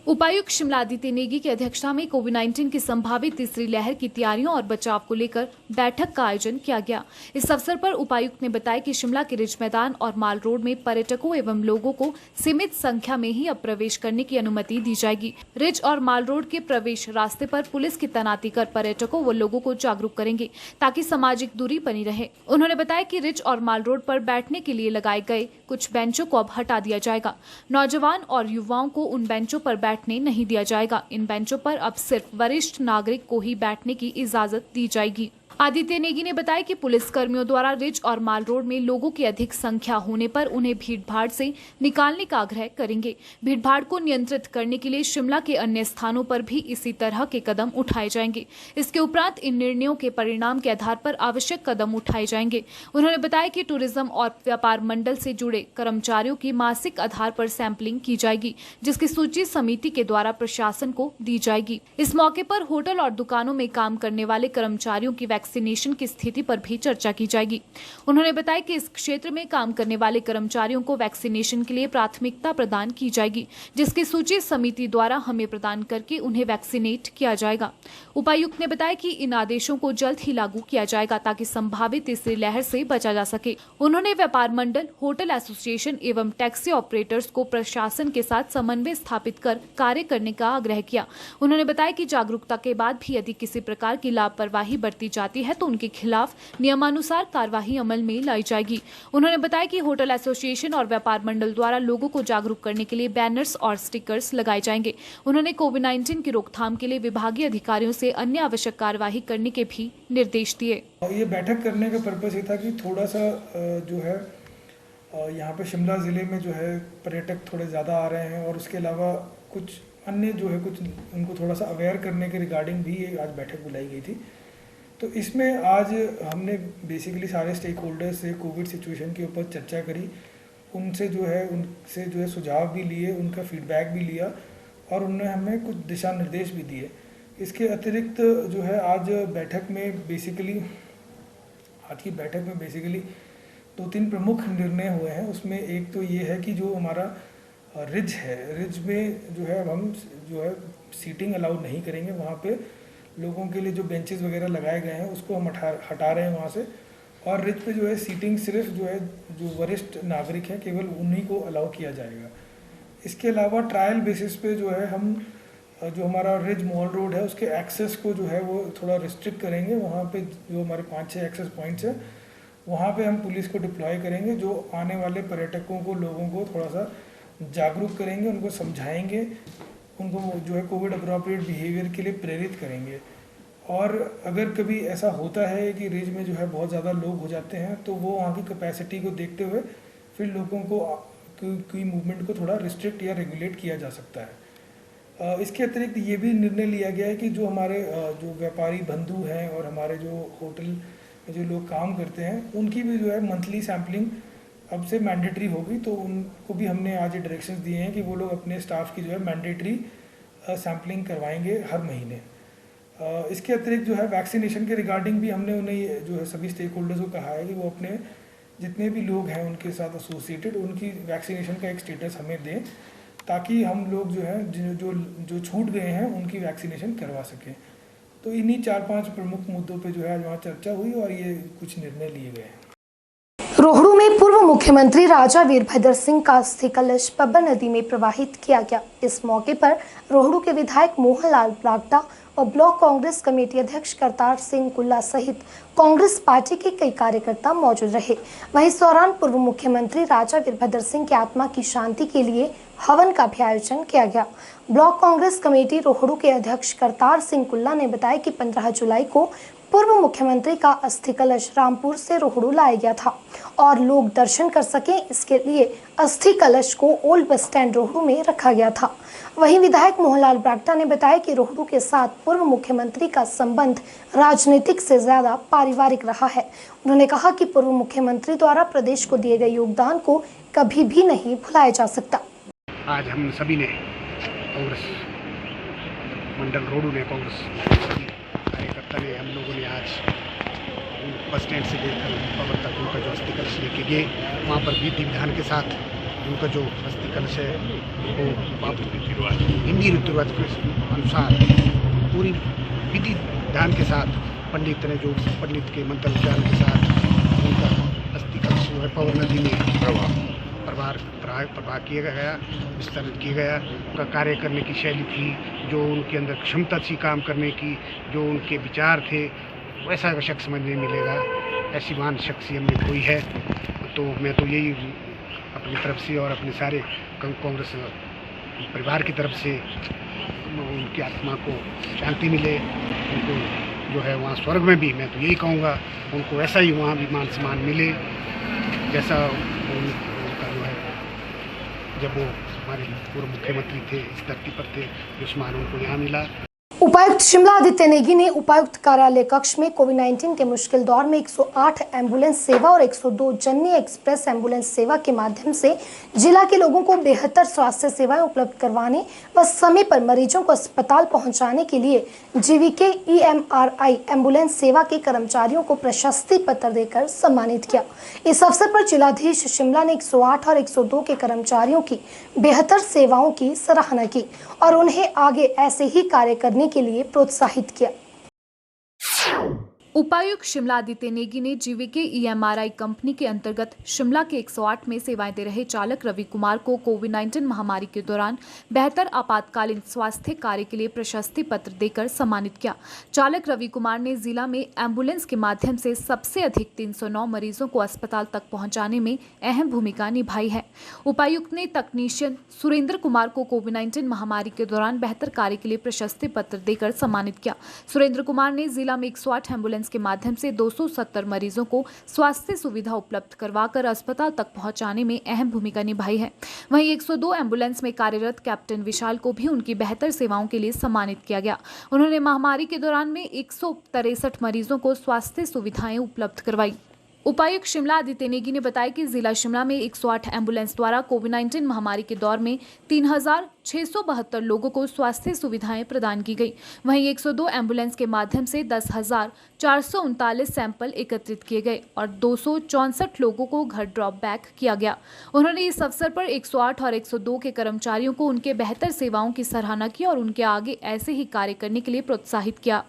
उपायुक्त शिमला आदित्य नेगी की अध्यक्षता में कोविड-19 की संभावित तीसरी लहर की तैयारियों और बचाव को लेकर बैठक का आयोजन किया गया। इस अवसर पर उपायुक्त ने बताया कि शिमला के रिज मैदान और माल रोड में पर्यटकों एवं लोगों को सीमित संख्या में ही अब प्रवेश करने की अनुमति दी जाएगी। रिज और माल रोड के प्रवेश रास्ते पर पुलिस की तैनाती कर पर्यटकों व लोगों को जागरूक करेंगे ताकि सामाजिक दूरी बनी रहे। उन्होंने बताया कि रिज और माल रोड पर बैठने के लिए लगाए गए कुछ बेंचों को अब हटा दिया जाएगा। नौजवान और युवाओं को उन बेंचों पर बैठने नहीं दिया जाएगा। इन बेंचों पर अब सिर्फ वरिष्ठ नागरिक को ही बैठने की इजाजत दी जाएगी। आदित्य नेगी ने बताया कि पुलिस कर्मियों द्वारा रिज और माल रोड में लोगों की अधिक संख्या होने पर उन्हें भीड़भाड़ से निकालने का आग्रह करेंगे। भीड़भाड़ को नियंत्रित करने के लिए शिमला के अन्य स्थानों पर भी इसी तरह के कदम उठाए जाएंगे। इसके उपरांत इन निर्णयों के परिणाम के आधार पर आवश्यक कदम उठाए जाएंगे। उन्होंने बताया कि टूरिज्म और व्यापार मंडल से जुड़े कर्मचारियों की मासिक आधार पर सैंपलिंग की जाएगी, जिसकी सूची समिति के द्वारा प्रशासन को दी जाएगी। इस मौके पर होटल और दुकानों में काम करने वाले कर्मचारियों की वैक्सीनेशन की स्थिति पर भी चर्चा की जाएगी। उन्होंने बताया कि इस क्षेत्र में काम करने वाले कर्मचारियों को वैक्सीनेशन के लिए प्राथमिकता प्रदान की जाएगी, जिसकी सूची समिति द्वारा हमें प्रदान करके उन्हें वैक्सीनेट किया जाएगा। उपायुक्त ने बताया कि इन आदेशों को जल्द ही लागू किया जाएगा ताकि संभावित तीसरी लहर से बचा जा सके। उन्होंने व्यापार मंडल, होटल एसोसिएशन एवं टैक्सी ऑपरेटर्स को प्रशासन के साथ समन्वय स्थापित कर कार्य करने का आग्रह किया। उन्होंने बताया कि जागरूकता के बाद भी यदि किसी प्रकार की लापरवाही बरती जाती है तो उनके खिलाफ नियमानुसार कार्यवाही अमल में लाई जाएगी। उन्होंने बताया कि होटल एसोसिएशन और व्यापार मंडल द्वारा लोगों को जागरूक करने के लिए बैनर्स और स्टिकर्स लगाए जाएंगे। उन्होंने कोविड-19 की रोकथाम के लिए विभागीय अधिकारियों से अन्य आवश्यक कार्यवाही करने के भी निर्देश दिए। ये बैठक करने का पर्पस ये था कि थोड़ा सा जो है यहाँ पे शिमला ज़िले में जो है पर्यटक थोड़े ज़्यादा आ रहे हैं और उसके अलावा कुछ अन्य जो है कुछ उनको थोड़ा सा अवेयर करने के रिगार्डिंग भी आज बैठक बुलाई गई थी। तो इसमें आज हमने बेसिकली सारे स्टेक होल्डर्स से कोविड सिचुएशन के ऊपर चर्चा करी, उनसे जो है सुझाव भी लिए, उनका फीडबैक भी लिया और उन्होंने हमें कुछ दिशा निर्देश भी दिए। इसके अतिरिक्त जो है आज की बैठक में बेसिकली 2-3 प्रमुख निर्णय हुए हैं। उसमें एक तो ये है कि जो हमारा रिज है, रिज में जो है हम जो है सीटिंग अलाउ नहीं करेंगे। वहाँ पे लोगों के लिए जो बेंचेस वगैरह लगाए गए हैं उसको हम हटा रहे हैं वहाँ से, और रिज पे जो है सीटिंग सिर्फ जो है जो वरिष्ठ नागरिक हैं केवल उन्हीं को अलाउ किया जाएगा। इसके अलावा ट्रायल बेसिस पे जो है हम जो हमारा रिज मॉल रोड है उसके एक्सेस को जो है वो थोड़ा रिस्ट्रिक्ट करेंगे। वहाँ पे जो हमारे 5-6 एक्सेस पॉइंट्स हैं वहाँ पे हम पुलिस को डिप्लॉय करेंगे, जो आने वाले पर्यटकों को, लोगों को थोड़ा सा जागरूक करेंगे, उनको समझाएंगे, उनको जो है कोविड अप्रोप्रिएट बिहेवियर के लिए प्रेरित करेंगे। और अगर कभी ऐसा होता है कि रिज में जो है बहुत ज़्यादा लोग हो जाते हैं, तो वो वहाँ की कैपेसिटी को देखते हुए फिर लोगों को की मूवमेंट को थोड़ा रिस्ट्रिक्ट या रेगुलेट किया जा सकता है। इसके अतिरिक्त ये भी निर्णय लिया गया है कि जो हमारे जो व्यापारी बंधु हैं और हमारे जो होटल में जो लोग काम करते हैं, उनकी भी जो है मंथली सैम्पलिंग अब से मैंडेटरी होगी। तो उनको भी हमने आज ये डायरेक्शंस दिए हैं कि वो लोग अपने स्टाफ की जो है मैंडेटरी सैम्पलिंग करवाएंगे हर महीने। इसके अतिरिक्त जो है वैक्सीनेशन के रिगार्डिंग भी हमने उन्हें जो है सभी स्टेक होल्डर्स को कहा है कि वो अपने जितने भी लोग हैं उनके साथ एसोसिएटेड उनकी वैक्सीनेशन का एक स्टेटस हमें दें, ताकि हम लोग जो है जो छूट गए हैं उनकी वैक्सीनेशन करवा सकें। तो इन्हीं 4-5 प्रमुख मुद्दों पे जो है आज वहाँ चर्चा हुई और ये कुछ निर्णय लिए गए हैं। रोहड़ू में पूर्व मुख्यमंत्री राजा वीरभद्र सिंह का अस्थि कलश पब्बर नदी में प्रवाहित किया गया। इस मौके पर रोहड़ू के विधायक मोहनलाल ब्रागटा और ब्लॉक कांग्रेस कमेटी अध्यक्ष करतार सिंह कुल्ला सहित कांग्रेस पार्टी के कई कार्यकर्ता मौजूद रहे। वहीं इस दौरान पूर्व मुख्यमंत्री राजा वीरभद्र सिंह की आत्मा की शांति के लिए हवन का भी आयोजन किया गया। ब्लॉक कांग्रेस कमेटी रोहड़ू के अध्यक्ष करतार सिंह कुल्ला ने बताया कि 15 जुलाई को पूर्व मुख्यमंत्री का अस्थि कलश रामपुर से रोहड़ू लाया गया था और लोग दर्शन कर सकें, इसके लिए अस्थि कलश को ओल्ड बस स्टैंड रोहड़ू में रखा गया था। वहीं विधायक मोहनलाल ब्रागटा ने बताया कि रोहड़ू के साथ पूर्व मुख्यमंत्री का संबंध राजनीतिक से ज्यादा पारिवारिक रहा है। उन्होंने कहा कि पूर्व मुख्यमंत्री द्वारा प्रदेश को दिए गए योगदान को कभी भी नहीं भुलाया जा सकता। आज हम सभी ने कांग्रेस मंडल रोहड़ू ने कांग्रेस कार्यकर्ता ने हम लोगों ने आज बस स्टैंड से लेकर पवर तक उनका जो अस्थि कलश लेके गए, वहाँ पर विधि विधान के साथ उनका जो अस्थि कलश है वो हिंदी रीति रिवाज के अनुसार पूरी विधि विधान के साथ पंडित ने जो पंडित के मंत्र उच्चारण के साथ उनका अस्थि कलश जो है पवर नदी में प्रवाह किया गया, विस्तरण किया गया। उनका कार्य करने की शैली थी, जो उनके अंदर क्षमता थी काम करने की, जो उनके विचार थे, वैसा शख्स समझ नहीं मिलेगा। ऐसी महान शख्सियत में कोई है। तो मैं तो यही अपनी तरफ से और अपने सारे कांग्रेस परिवार की तरफ से उनकी आत्मा को शांति मिले, उनको जो है वहाँ स्वर्ग में भी मैं तो यही कहूँगा उनको ऐसा ही वहाँ भी मान सम्मान मिले जैसा उनका जो है जब वो हमारे पूर्व मुख्यमंत्री थे, इस धरती पर थे, जो सम्मान उनको यहाँ मिला। उपायुक्त शिमला आदित्य नेगी ने उपायुक्त कार्यालय कक्ष में कोविड-19 के मुश्किल दौर में 108 एम्बुलेंस सेवा और 102 जननी एक्सप्रेस एम्बुलेंस सेवा के माध्यम से जिला के लोगों को बेहतर स्वास्थ्य सेवाएं उपलब्ध करवाने व समय पर मरीजों को अस्पताल पहुंचाने के लिए जीवीके EMRI एम्बुलेंस सेवा के कर्मचारियों को प्रशस्ति पत्र देकर सम्मानित किया। इस अवसर पर जिलाधीश शिमला ने 108 और 102 के कर्मचारियों की बेहतर सेवाओं की सराहना की और उन्हें आगे ऐसे ही कार्य करने के लिए प्रोत्साहित किया। उपायुक्त शिमला आदित्य नेगी ने जीवीके EMRI कंपनी के अंतर्गत शिमला के 108 में सेवाएं दे रहे चालक रवि कुमार को कोविड-19 महामारी के दौरान बेहतर आपातकालीन स्वास्थ्य कार्य के लिए प्रशस्ति पत्र देकर सम्मानित किया। चालक रवि कुमार ने जिला में एम्बुलेंस के माध्यम से सबसे अधिक 309 मरीजों को अस्पताल तक पहुंचाने में अहम भूमिका निभाई है। उपायुक्त ने तकनीशियन सुरेंद्र कुमार को कोविड-19 महामारी के दौरान बेहतर कार्य के लिए प्रशस्ति पत्र देकर सम्मानित किया। सुरेंद्र कुमार ने जिला में 108 एम्बुलेंस के माध्यम से 270 मरीजों को स्वास्थ्य सुविधा उपलब्ध करवाकर अस्पताल तक पहुंचाने में अहम भूमिका निभाई है। वहीं 102 एम्बुलेंस में कार्यरत कैप्टन विशाल को भी उनकी बेहतर सेवाओं के लिए सम्मानित किया गया। उन्होंने महामारी के दौरान में 163 मरीजों को स्वास्थ्य सुविधाएं उपलब्ध करवाई। उपायुक्त शिमला आदित्य नेगी ने बताया कि जिला शिमला में 108 एम्बुलेंस द्वारा कोविड-19 महामारी के दौर में 3672 लोगों को स्वास्थ्य सुविधाएं प्रदान की गई। वहीं 102 एम्बुलेंस के माध्यम से 10,439 सैंपल एकत्रित किए गए और 264 लोगों को घर ड्रॉप बैक किया गया। उन्होंने इस अवसर पर 108 और 102 के कर्मचारियों को उनके बेहतर सेवाओं की सराहना की और उनके आगे ऐसे ही कार्य करने के लिए प्रोत्साहित किया।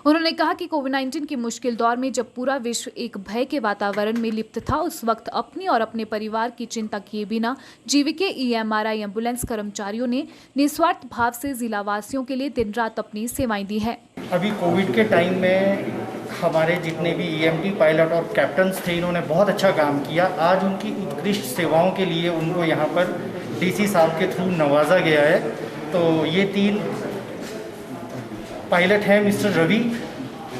उन्होंने कहा कि कोविड-19 के मुश्किल दौर में जब पूरा विश्व एक भय के वातावरण में लिप्त था, उस वक्त अपनी और अपने परिवार की चिंता किए बिना जीवीके EMRI एम्बुलेंस कर्मचारियों ने निस्वार्थ भाव से जिला वासियों के लिए दिन रात अपनी सेवाएं दी है। अभी कोविड के टाइम में हमारे जितने भी ईएमटी पायलट और कैप्टन्स थे, इन्होंने बहुत अच्छा काम किया। आज उनकी उत्कृष्ट सेवाओं के लिए उनको यहाँ पर डीसी साहब के थ्रू नवाजा गया है। तो ये 3 पायलट हैं मिस्टर रवि,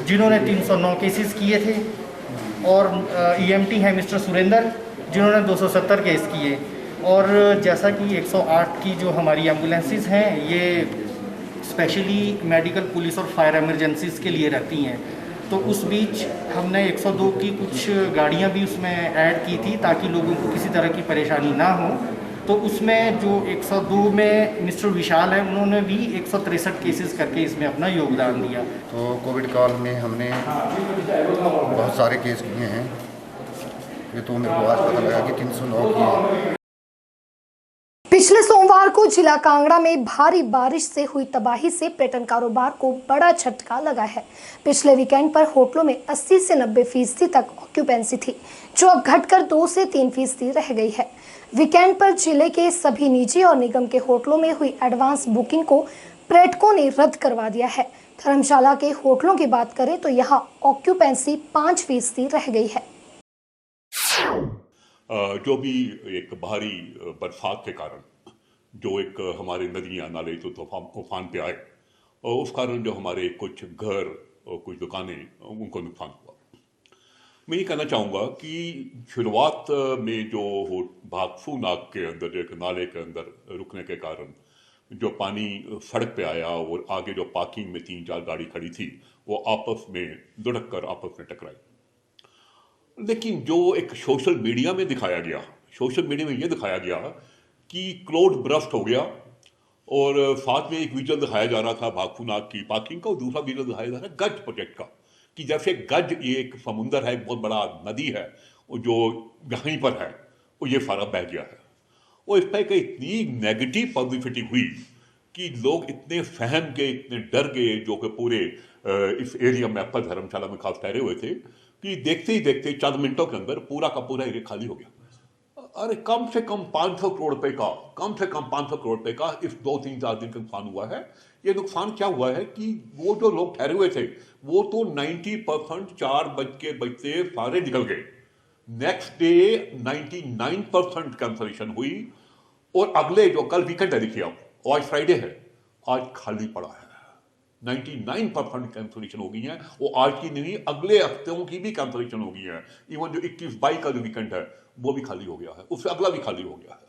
जिन्होंने 309 केसेस किए थे, और ईएमटी हैं मिस्टर सुरेंद्र, जिन्होंने 270 केस किए। और जैसा कि 108 की जो हमारी एम्बुलेंसेस हैं, ये स्पेशली मेडिकल, पुलिस और फायर इमरजेंसीज के लिए रहती हैं। तो उस बीच हमने 102 की कुछ गाड़ियां भी उसमें ऐड की थी, ताकि लोगों को किसी तरह की परेशानी ना हो। तो उसमें जो 102 में मिस्टर विशाल हैं, उन्होंने भी 163 केसेस करके इसमें अपना योगदान दिया। तो कोविड काल में हमने बहुत सारे केस किए हैं। ये तो मेरे को आज पता लगा कि 309 किए हैं। पिछले सोमवार को जिला कांगड़ा में भारी बारिश से हुई तबाही से पर्यटन कारोबार को बड़ा झटका लगा है। पिछले वीकेंड पर होटलों में 80 से 90% तक ऑक्यूपेंसी थी, जो अब घटकर 2 से 3% रह गई है। वीकेंड पर जिले के सभी निजी और निगम के होटलों में हुई एडवांस बुकिंग को पर्यटकों ने रद्द करवा दिया है। धर्मशाला के होटलों की बात करें तो यहाँ ऑक्यूपेंसी 5% रह गई है। जो भी एक भारी बरसात के कारण जो एक हमारे नदियाँ नाले तो तूफान पे आए, और उस कारण जो हमारे कुछ घर और कुछ दुकानें उनको नुकसान हुआ। मैं ये कहना चाहूँगा कि शुरुआत में जो भागफू नाग के अंदर जो एक नाले के अंदर रुकने के कारण जो पानी सड़क पे आया और आगे जो पार्किंग में 3-4 गाड़ी खड़ी थी, वो आपस में लुढ़क कर आपस में टकराई। लेकिन जो एक सोशल मीडिया में दिखाया गया, सोशल मीडिया में ये दिखाया गया कि क्लाउड बर्स्ट हो गया, और साथ में एक विजुअल दिखाया जा रहा था भागफू नाग की पार्किंग का, और दूसरा विजुअल दिखाया जा रहा था गज प्रोजेक्ट का, कि जैसे गज ये एक समुंदर है, एक बहुत बड़ा नदी है, और जो यहीं पर है वो ये सारा बह गया है। और इस पर इतनी नेगेटिव पब्लिसिटी हुई कि लोग इतने सहम गए, इतने डर गए, जो कि पूरे इस एरिया में अपना धर्मशाला में खास ठहरे हुए थे, कि देखते ही देखते चंद मिनटों के अंदर पूरा का पूरा एरिया खाली हो गया। अरे कम से कम 500 करोड़ रुपए का, कम से कम 500 करोड़ रुपए का इस 2-3-4 दिन का नुकसान हुआ है। ये नुकसान क्या हुआ है कि वो जो लोग ठहरे हुए थे, वो तो 90% 4 बज के बजते सारे निकल गए। नेक्स्ट डे 99% कैंसलेशन हुई, और अगले जो कल वीकेंड है, देखिए आप, आज फ्राइडे है, आज खाली पड़ा है। 99% कैंसलेशन हो गई है, वो आज की नहीं, अगले हफ्तों की भी कैंसलेशन हो गई है। इवन जो 21-22 का जो वीकेंड है, वो भी खाली हो गया है, उससे अगला भी खाली हो गया है।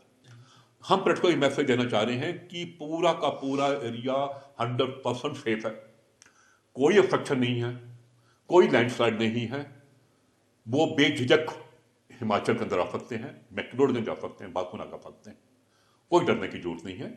हम पर्यटकों को मैसेज देना चाह रहे हैं कि पूरा का पूरा एरिया 100% सेफ है, कोई ऑब्स्ट्रक्शन नहीं है, कोई लैंडस्लाइड नहीं है। वो बेझिझक हिमाचल के अंदर आ सकते हैं, मैक्लोडगंज जा सकते हैं, भागफू नाग जा सकते हैं, कोई डरने की जरूरत नहीं है।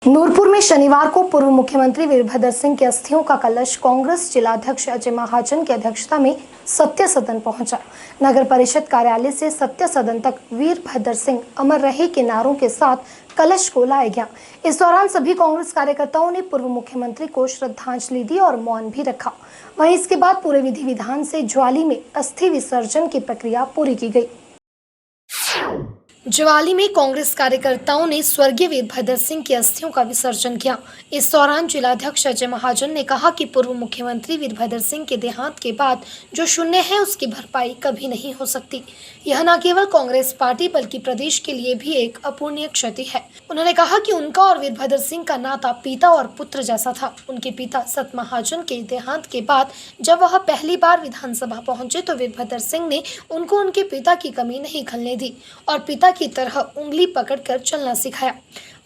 नूरपुर में शनिवार को पूर्व मुख्यमंत्री वीरभद्र सिंह के अस्थियों का कलश कांग्रेस जिलाध्यक्ष अजय महाजन की अध्यक्षता में सत्य सदन पहुंचा। नगर परिषद कार्यालय से सत्य सदन तक वीरभद्र सिंह अमर रहे के नारों के साथ कलश को लाया गया। इस दौरान सभी कांग्रेस कार्यकर्ताओं ने पूर्व मुख्यमंत्री को श्रद्धांजलि दी और मौन भी रखा। वहीं इसके बाद पूरे विधि विधान से ज्वाली में अस्थि विसर्जन की प्रक्रिया पूरी की गई। ज्वाली में कांग्रेस कार्यकर्ताओं ने स्वर्गीय वीरभद्र सिंह की अस्थियों का विसर्जन किया। इस दौरान जिलाध्यक्ष अजय महाजन ने कहा कि पूर्व मुख्यमंत्री वीरभद्र सिंह के देहांत के बाद जो शून्य है उसकी भरपाई कभी नहीं हो सकती। यह न केवल कांग्रेस पार्टी बल्कि प्रदेश के लिए भी एक अपूर्णीय क्षति है। उन्होंने कहा कि उनका और वीरभद्र सिंह का नाता पिता और पुत्र जैसा था। उनके पिता सत महाजन के देहांत के बाद जब वह पहली बार विधानसभा पहुंचे तो वीरभद्र सिंह ने उनको उनके पिता की कमी नहीं खलने दी और पिता की तरह उंगली पकड़कर चलना सिखाया।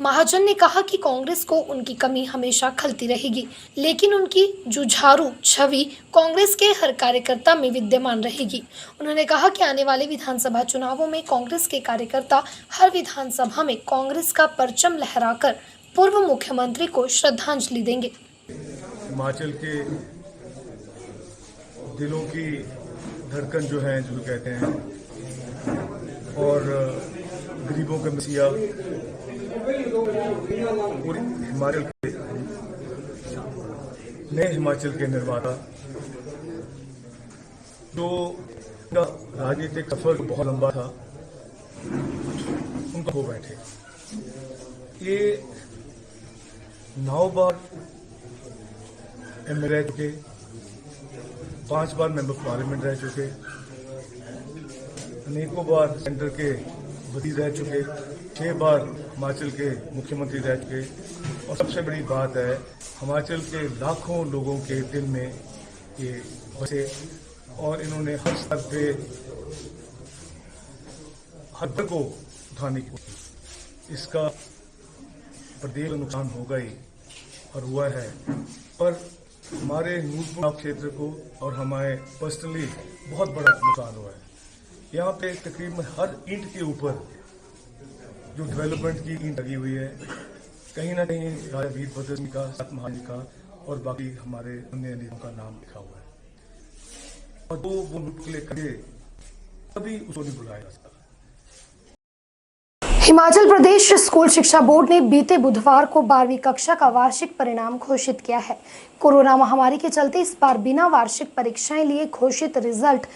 महाजन ने कहा कि कांग्रेस को उनकी कमी हमेशा खलती रहेगी, लेकिन उनकी जुझारू छवि कांग्रेस के हर कार्यकर्ता में विद्यमान रहेगी। उन्होंने कहा कि आने वाले विधानसभा चुनावों में कांग्रेस के कार्यकर्ता हर विधानसभा में कांग्रेस का परचम लहराकर पूर्व मुख्यमंत्री को श्रद्धांजलि देंगे। हिमाचल के दिलों की धड़कन जो है, जो कहते हैं, और गरीबों के मसीहा पूरे हिमाचल के नए हिमाचल के निर्माता, जो राजनीतिक सफर बहुत लंबा था, उनको हो बैठे। ये 9 बार एमएलए के 5 बार मेंबर पार्लियामेंट रह चुके, अनेकों बार सेंटर के वजीर रह चुके, 6 बार हिमाचल के मुख्यमंत्री रह चुके, और सबसे बड़ी बात है हिमाचल के लाखों लोगों के दिल में ये बसे और इन्होंने हर स्तर पे हद को उठाने की कोशिश। इसका प्रदेश का नुकसान होगा ही और हुआ है, पर हमारे नूरपुर क्षेत्र को और हमारे पर्सनली बहुत बड़ा नुकसान हुआ है। यहाँ पे तकरीबन हर ईंट के ऊपर जो डेवलपमेंट की ईंट लगी हुई है, कहीं ना कहीं राजा वीरभद्र सिंह का, सात महाराज का और बाकी हमारे अन्य नेताओं का नाम लिखा हुआ है, और वो लुट के लिए करे कभी उसको नहीं बुलाया जा सकता। हिमाचल प्रदेश स्कूल शिक्षा बोर्ड ने बीते बुधवार को 12वीं कक्षा का वार्षिक परिणाम घोषित किया है। कोरोना महामारी के चलते इस बार बिना वार्षिक परीक्षाएं लिए घोषित रिजल्ट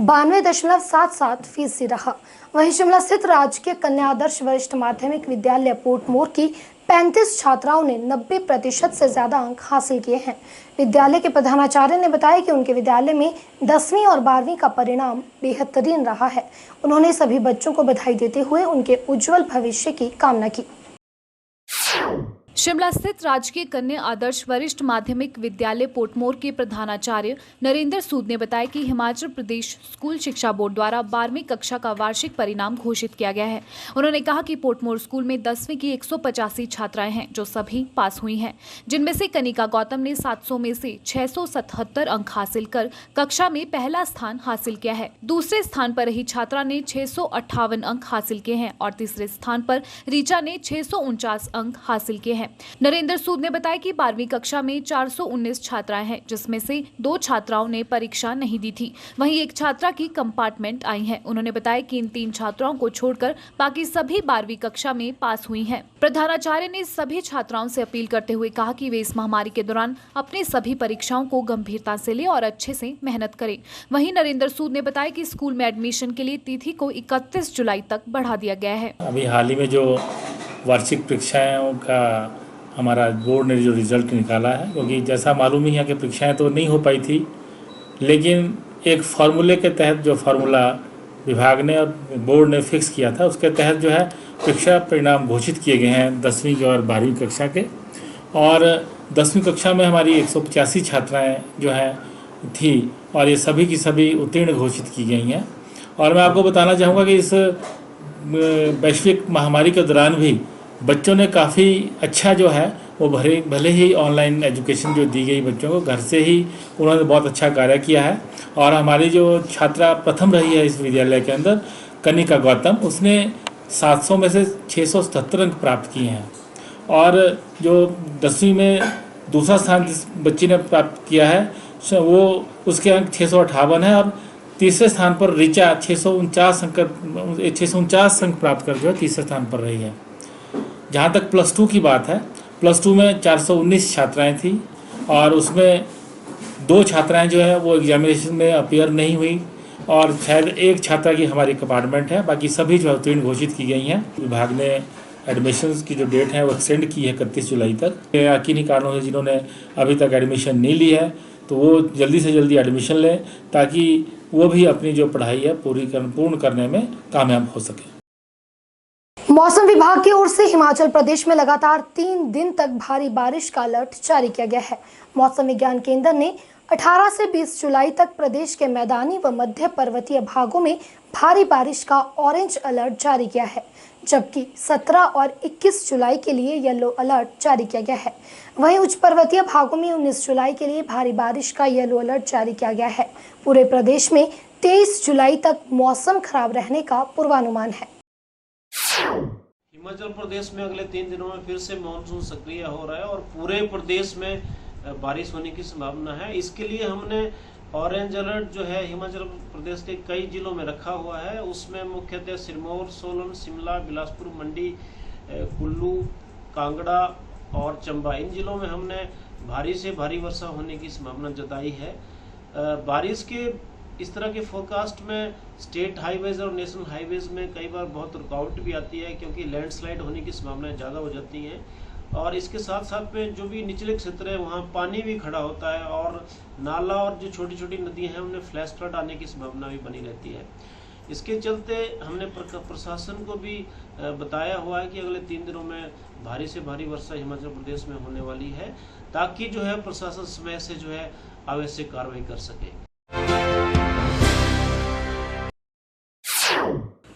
92.77% रहा। वहीं शिमला स्थित राजकीय कन्या आदर्श वरिष्ठ माध्यमिक विद्यालय पोर्टमोर की 35 छात्राओं ने 90% से ज्यादा अंक हासिल किए हैं। विद्यालय के प्रधानाचार्य ने बताया कि उनके विद्यालय में 10वीं और 12वीं का परिणाम बेहतरीन रहा है। उन्होंने सभी बच्चों को बधाई देते हुए उनके उज्जवल भविष्य की कामना की। शिमला स्थित राजकीय कन्या आदर्श वरिष्ठ माध्यमिक विद्यालय पोर्टमोर के प्रधानाचार्य नरेंद्र सूद ने बताया कि हिमाचल प्रदेश स्कूल शिक्षा बोर्ड द्वारा 12वीं कक्षा का वार्षिक परिणाम घोषित किया गया है। उन्होंने कहा कि पोर्टमोर स्कूल में 10वीं की 185 छात्राएं हैं जो सभी पास हुई हैं, जिनमें से कनिका गौतम ने 700 में से 677 अंक हासिल कर कक्षा में पहला स्थान हासिल किया है। दूसरे स्थान पर रही छात्रा ने 658 अंक हासिल किए हैं और तीसरे स्थान पर रीचा ने 649 अंक हासिल किए हैं। नरेंद्र सूद ने बताया कि 12वीं कक्षा में 419 छात्राएं हैं, जिसमें से 2 छात्राओं ने परीक्षा नहीं दी थी, वहीं एक छात्रा की कंपार्टमेंट आई है। उन्होंने बताया कि इन 3 छात्राओं को छोड़कर बाकी सभी 12वीं कक्षा में पास हुई हैं। प्रधानाचार्य ने सभी छात्राओं से अपील करते हुए कहा कि वे इस महामारी के दौरान अपनी सभी परीक्षाओं को गंभीरता से लें और अच्छे से मेहनत करें। वहीं नरेंद्र सूद ने बताया कि स्कूल में एडमिशन के लिए तिथि को 31 जुलाई तक बढ़ा दिया गया है। अभी हाल ही में जो वार्षिक परीक्षाओं का हमारा बोर्ड ने जो रिजल्ट निकाला है, क्योंकि जैसा मालूम ही है कि परीक्षाएं तो नहीं हो पाई थी, लेकिन एक फार्मूले के तहत जो फार्मूला विभाग ने और बोर्ड ने फिक्स किया था, उसके तहत जो है परीक्षा परिणाम घोषित किए गए हैं 10वीं के और 12वीं कक्षा के। और 10वीं कक्षा में हमारी 185 छात्राएँ जो हैं थी और ये सभी की सभी उत्तीर्ण घोषित की गई हैं। और मैं आपको बताना चाहूँगा कि इस वैश्विक महामारी के दौरान भी बच्चों ने काफ़ी अच्छा जो है वो भले ही ऑनलाइन एजुकेशन जो दी गई बच्चों को, घर से ही उन्होंने बहुत अच्छा कार्य किया है। और हमारी जो छात्रा प्रथम रही है इस विद्यालय के अंदर, कनिका गौतम, उसने 700 में से 677 अंक प्राप्त किए हैं। और जो 10वीं में दूसरा स्थान जिस बच्ची ने प्राप्त किया है वो उसके अंक 658 है। और तीसरे स्थान पर ऋचा 649 अंक प्राप्त कर जो है तीसरे स्थान पर रही है। जहाँ तक +2 की बात है, +2 में 419 छात्राएं थी और उसमें 2 छात्राएं जो है वो एग्जामिनेशन में अपीयर नहीं हुई और शायद एक छात्रा की हमारी कंपार्टमेंट है, बाकी सभी जो उत्तीर्ण घोषित की गई हैं। विभाग ने एडमिशन की जो डेट है वो एक्सटेंड की है 31 जुलाई तक। किन्हीं कारणों से जिन्होंने अभी तक एडमिशन नहीं ली है तो वो जल्दी से जल्दी एडमिशन लें, ताकि वो भी अपनी जो पढ़ाई है पूर्ण करने में कामयाब हो सके। मौसम विभाग की ओर से हिमाचल प्रदेश में लगातार 3 दिन तक भारी बारिश का अलर्ट जारी किया गया है। मौसम विज्ञान केंद्र ने 18 से 20 जुलाई तक प्रदेश के मैदानी व मध्य पर्वतीय भागों में भारी बारिश का ऑरेंज अलर्ट जारी किया है, जबकि 17 और 21 जुलाई के लिए येलो अलर्ट जारी किया गया है। वहीं उच्च पर्वतीय भागों में 19 जुलाई के लिए भारी बारिश का येलो अलर्ट जारी किया गया है। पूरे प्रदेश में 23 जुलाई तक मौसम खराब रहने का पूर्वानुमान है। हिमाचल प्रदेश में अगले 3 दिनों में फिर से मानसून सक्रिय हो रहा है और पूरे प्रदेश में बारिश होने की संभावना है। इसके लिए हमने ऑरेंज अलर्ट जो है हिमाचल प्रदेश के कई जिलों में रखा हुआ है। उसमें मुख्यतः सिरमौर, सोलन, शिमला, बिलासपुर, मंडी, कुल्लू, कांगड़ा और चंबा, इन जिलों में हमने भारी से भारी वर्षा होने की संभावना जताई है। बारिश के इस तरह के फोरकास्ट में स्टेट हाईवेज और नेशनल हाईवेज में कई बार बहुत रुकावट भी आती है, क्योंकि लैंडस्लाइड होने की संभावनाएं ज़्यादा हो जाती हैं और इसके साथ साथ में जो भी निचले क्षेत्र है वहाँ पानी भी खड़ा होता है और नाला और जो छोटी छोटी नदियाँ हैं उनमें फ्लैश फ्लड आने की संभावना भी बनी रहती है। इसके चलते हमने प्रशासन को भी बताया हुआ है कि अगले 3 दिनों में भारी से भारी वर्षा हिमाचल प्रदेश में होने वाली है, ताकि जो है प्रशासन समय से जो है आवश्यक कार्रवाई कर सके।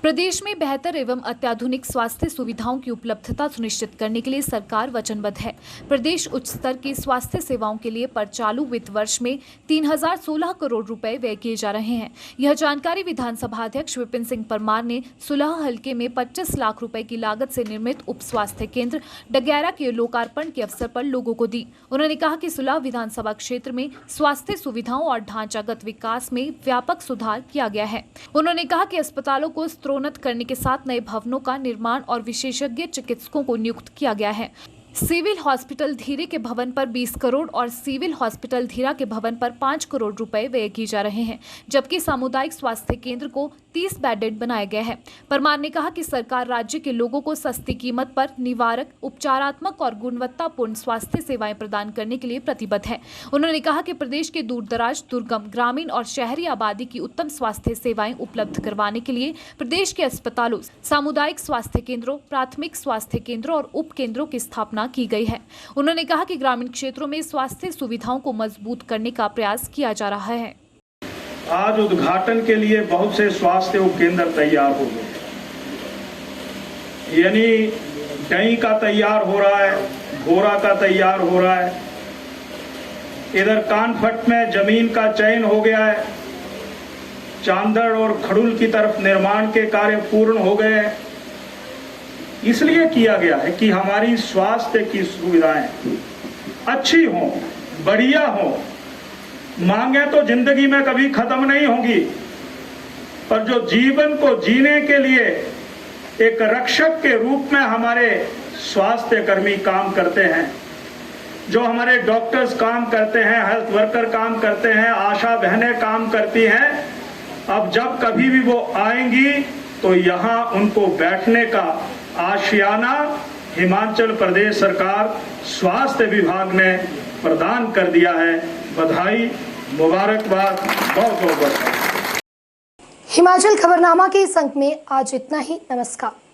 प्रदेश में बेहतर एवं अत्याधुनिक स्वास्थ्य सुविधाओं की उपलब्धता सुनिश्चित करने के लिए सरकार वचनबद्ध है। प्रदेश उच्च स्तर की स्वास्थ्य सेवाओं के लिए पर चालू वित्त वर्ष में 3016 करोड़ रुपए व्यय किए जा रहे हैं। यह जानकारी विधानसभा अध्यक्ष विपिन सिंह परमार ने सुलह हलके में 25 लाख रुपए की लागत से निर्मित उप स्वास्थ्य केंद्र डगैरा के लोकार्पण के अवसर पर लोगों को दी। उन्होंने कहा कि सुलह विधानसभा क्षेत्र में स्वास्थ्य सुविधाओं और ढांचागत विकास में व्यापक सुधार किया गया है। उन्होंने कहा कि अस्पतालों को स्तरोन्नत करने के साथ नए भवनों का निर्माण और विशेषज्ञ चिकित्सकों को नियुक्त किया गया है। सिविल हॉस्पिटल धीरे के भवन पर 20 करोड़ और सिविल हॉस्पिटल धीरा के भवन पर 5 करोड़ रुपए व्यय किए जा रहे हैं, जबकि सामुदायिक स्वास्थ्य केंद्र को 30 बेडेड बनाया गया है। परमार ने कहा कि सरकार राज्य के लोगों को सस्ती कीमत पर निवारक, उपचारात्मक और गुणवत्तापूर्ण स्वास्थ्य सेवाएं प्रदान करने के लिए प्रतिबद्ध है। उन्होंने कहा कि प्रदेश के दूरदराज, दुर्गम, ग्रामीण और शहरी आबादी की उत्तम स्वास्थ्य सेवाएं उपलब्ध करवाने के लिए प्रदेश के अस्पतालों, सामुदायिक स्वास्थ्य केंद्रों, प्राथमिक स्वास्थ्य केंद्रों और उप केंद्रों की स्थापना की गई है। उन्होंने कहा कि ग्रामीण क्षेत्रों में स्वास्थ्य सुविधाओं को मजबूत करने का प्रयास किया जा रहा है। आज उद्घाटन के लिए बहुत से स्वास्थ्य उपकेंद्र तैयार हो गए, यानी डई का तैयार हो रहा है, घोरा का तैयार हो रहा है, इधर कानफट में जमीन का चयन हो गया है, चांदड़ और खड़ुल की तरफ निर्माण के कार्य पूर्ण हो गए हैं। इसलिए किया गया है कि हमारी स्वास्थ्य की सुविधाएं अच्छी हों, बढ़िया हों। मांगे तो जिंदगी में कभी खत्म नहीं होंगी, पर जो जीवन को जीने के लिए एक रक्षक के रूप में हमारे स्वास्थ्य कर्मी काम करते हैं, जो हमारे डॉक्टर्स काम करते हैं, हेल्थ वर्कर काम करते हैं, आशा बहनें काम करती हैं, अब जब कभी भी वो आएंगी तो यहाँ उनको बैठने का आशियाना हिमाचल प्रदेश सरकार स्वास्थ्य विभाग ने प्रदान कर दिया है। बधाई, मुबारकबाद, बहुत बहुत बधाई। हिमाचल खबरनामा के इस अंक में आज इतना ही। नमस्कार।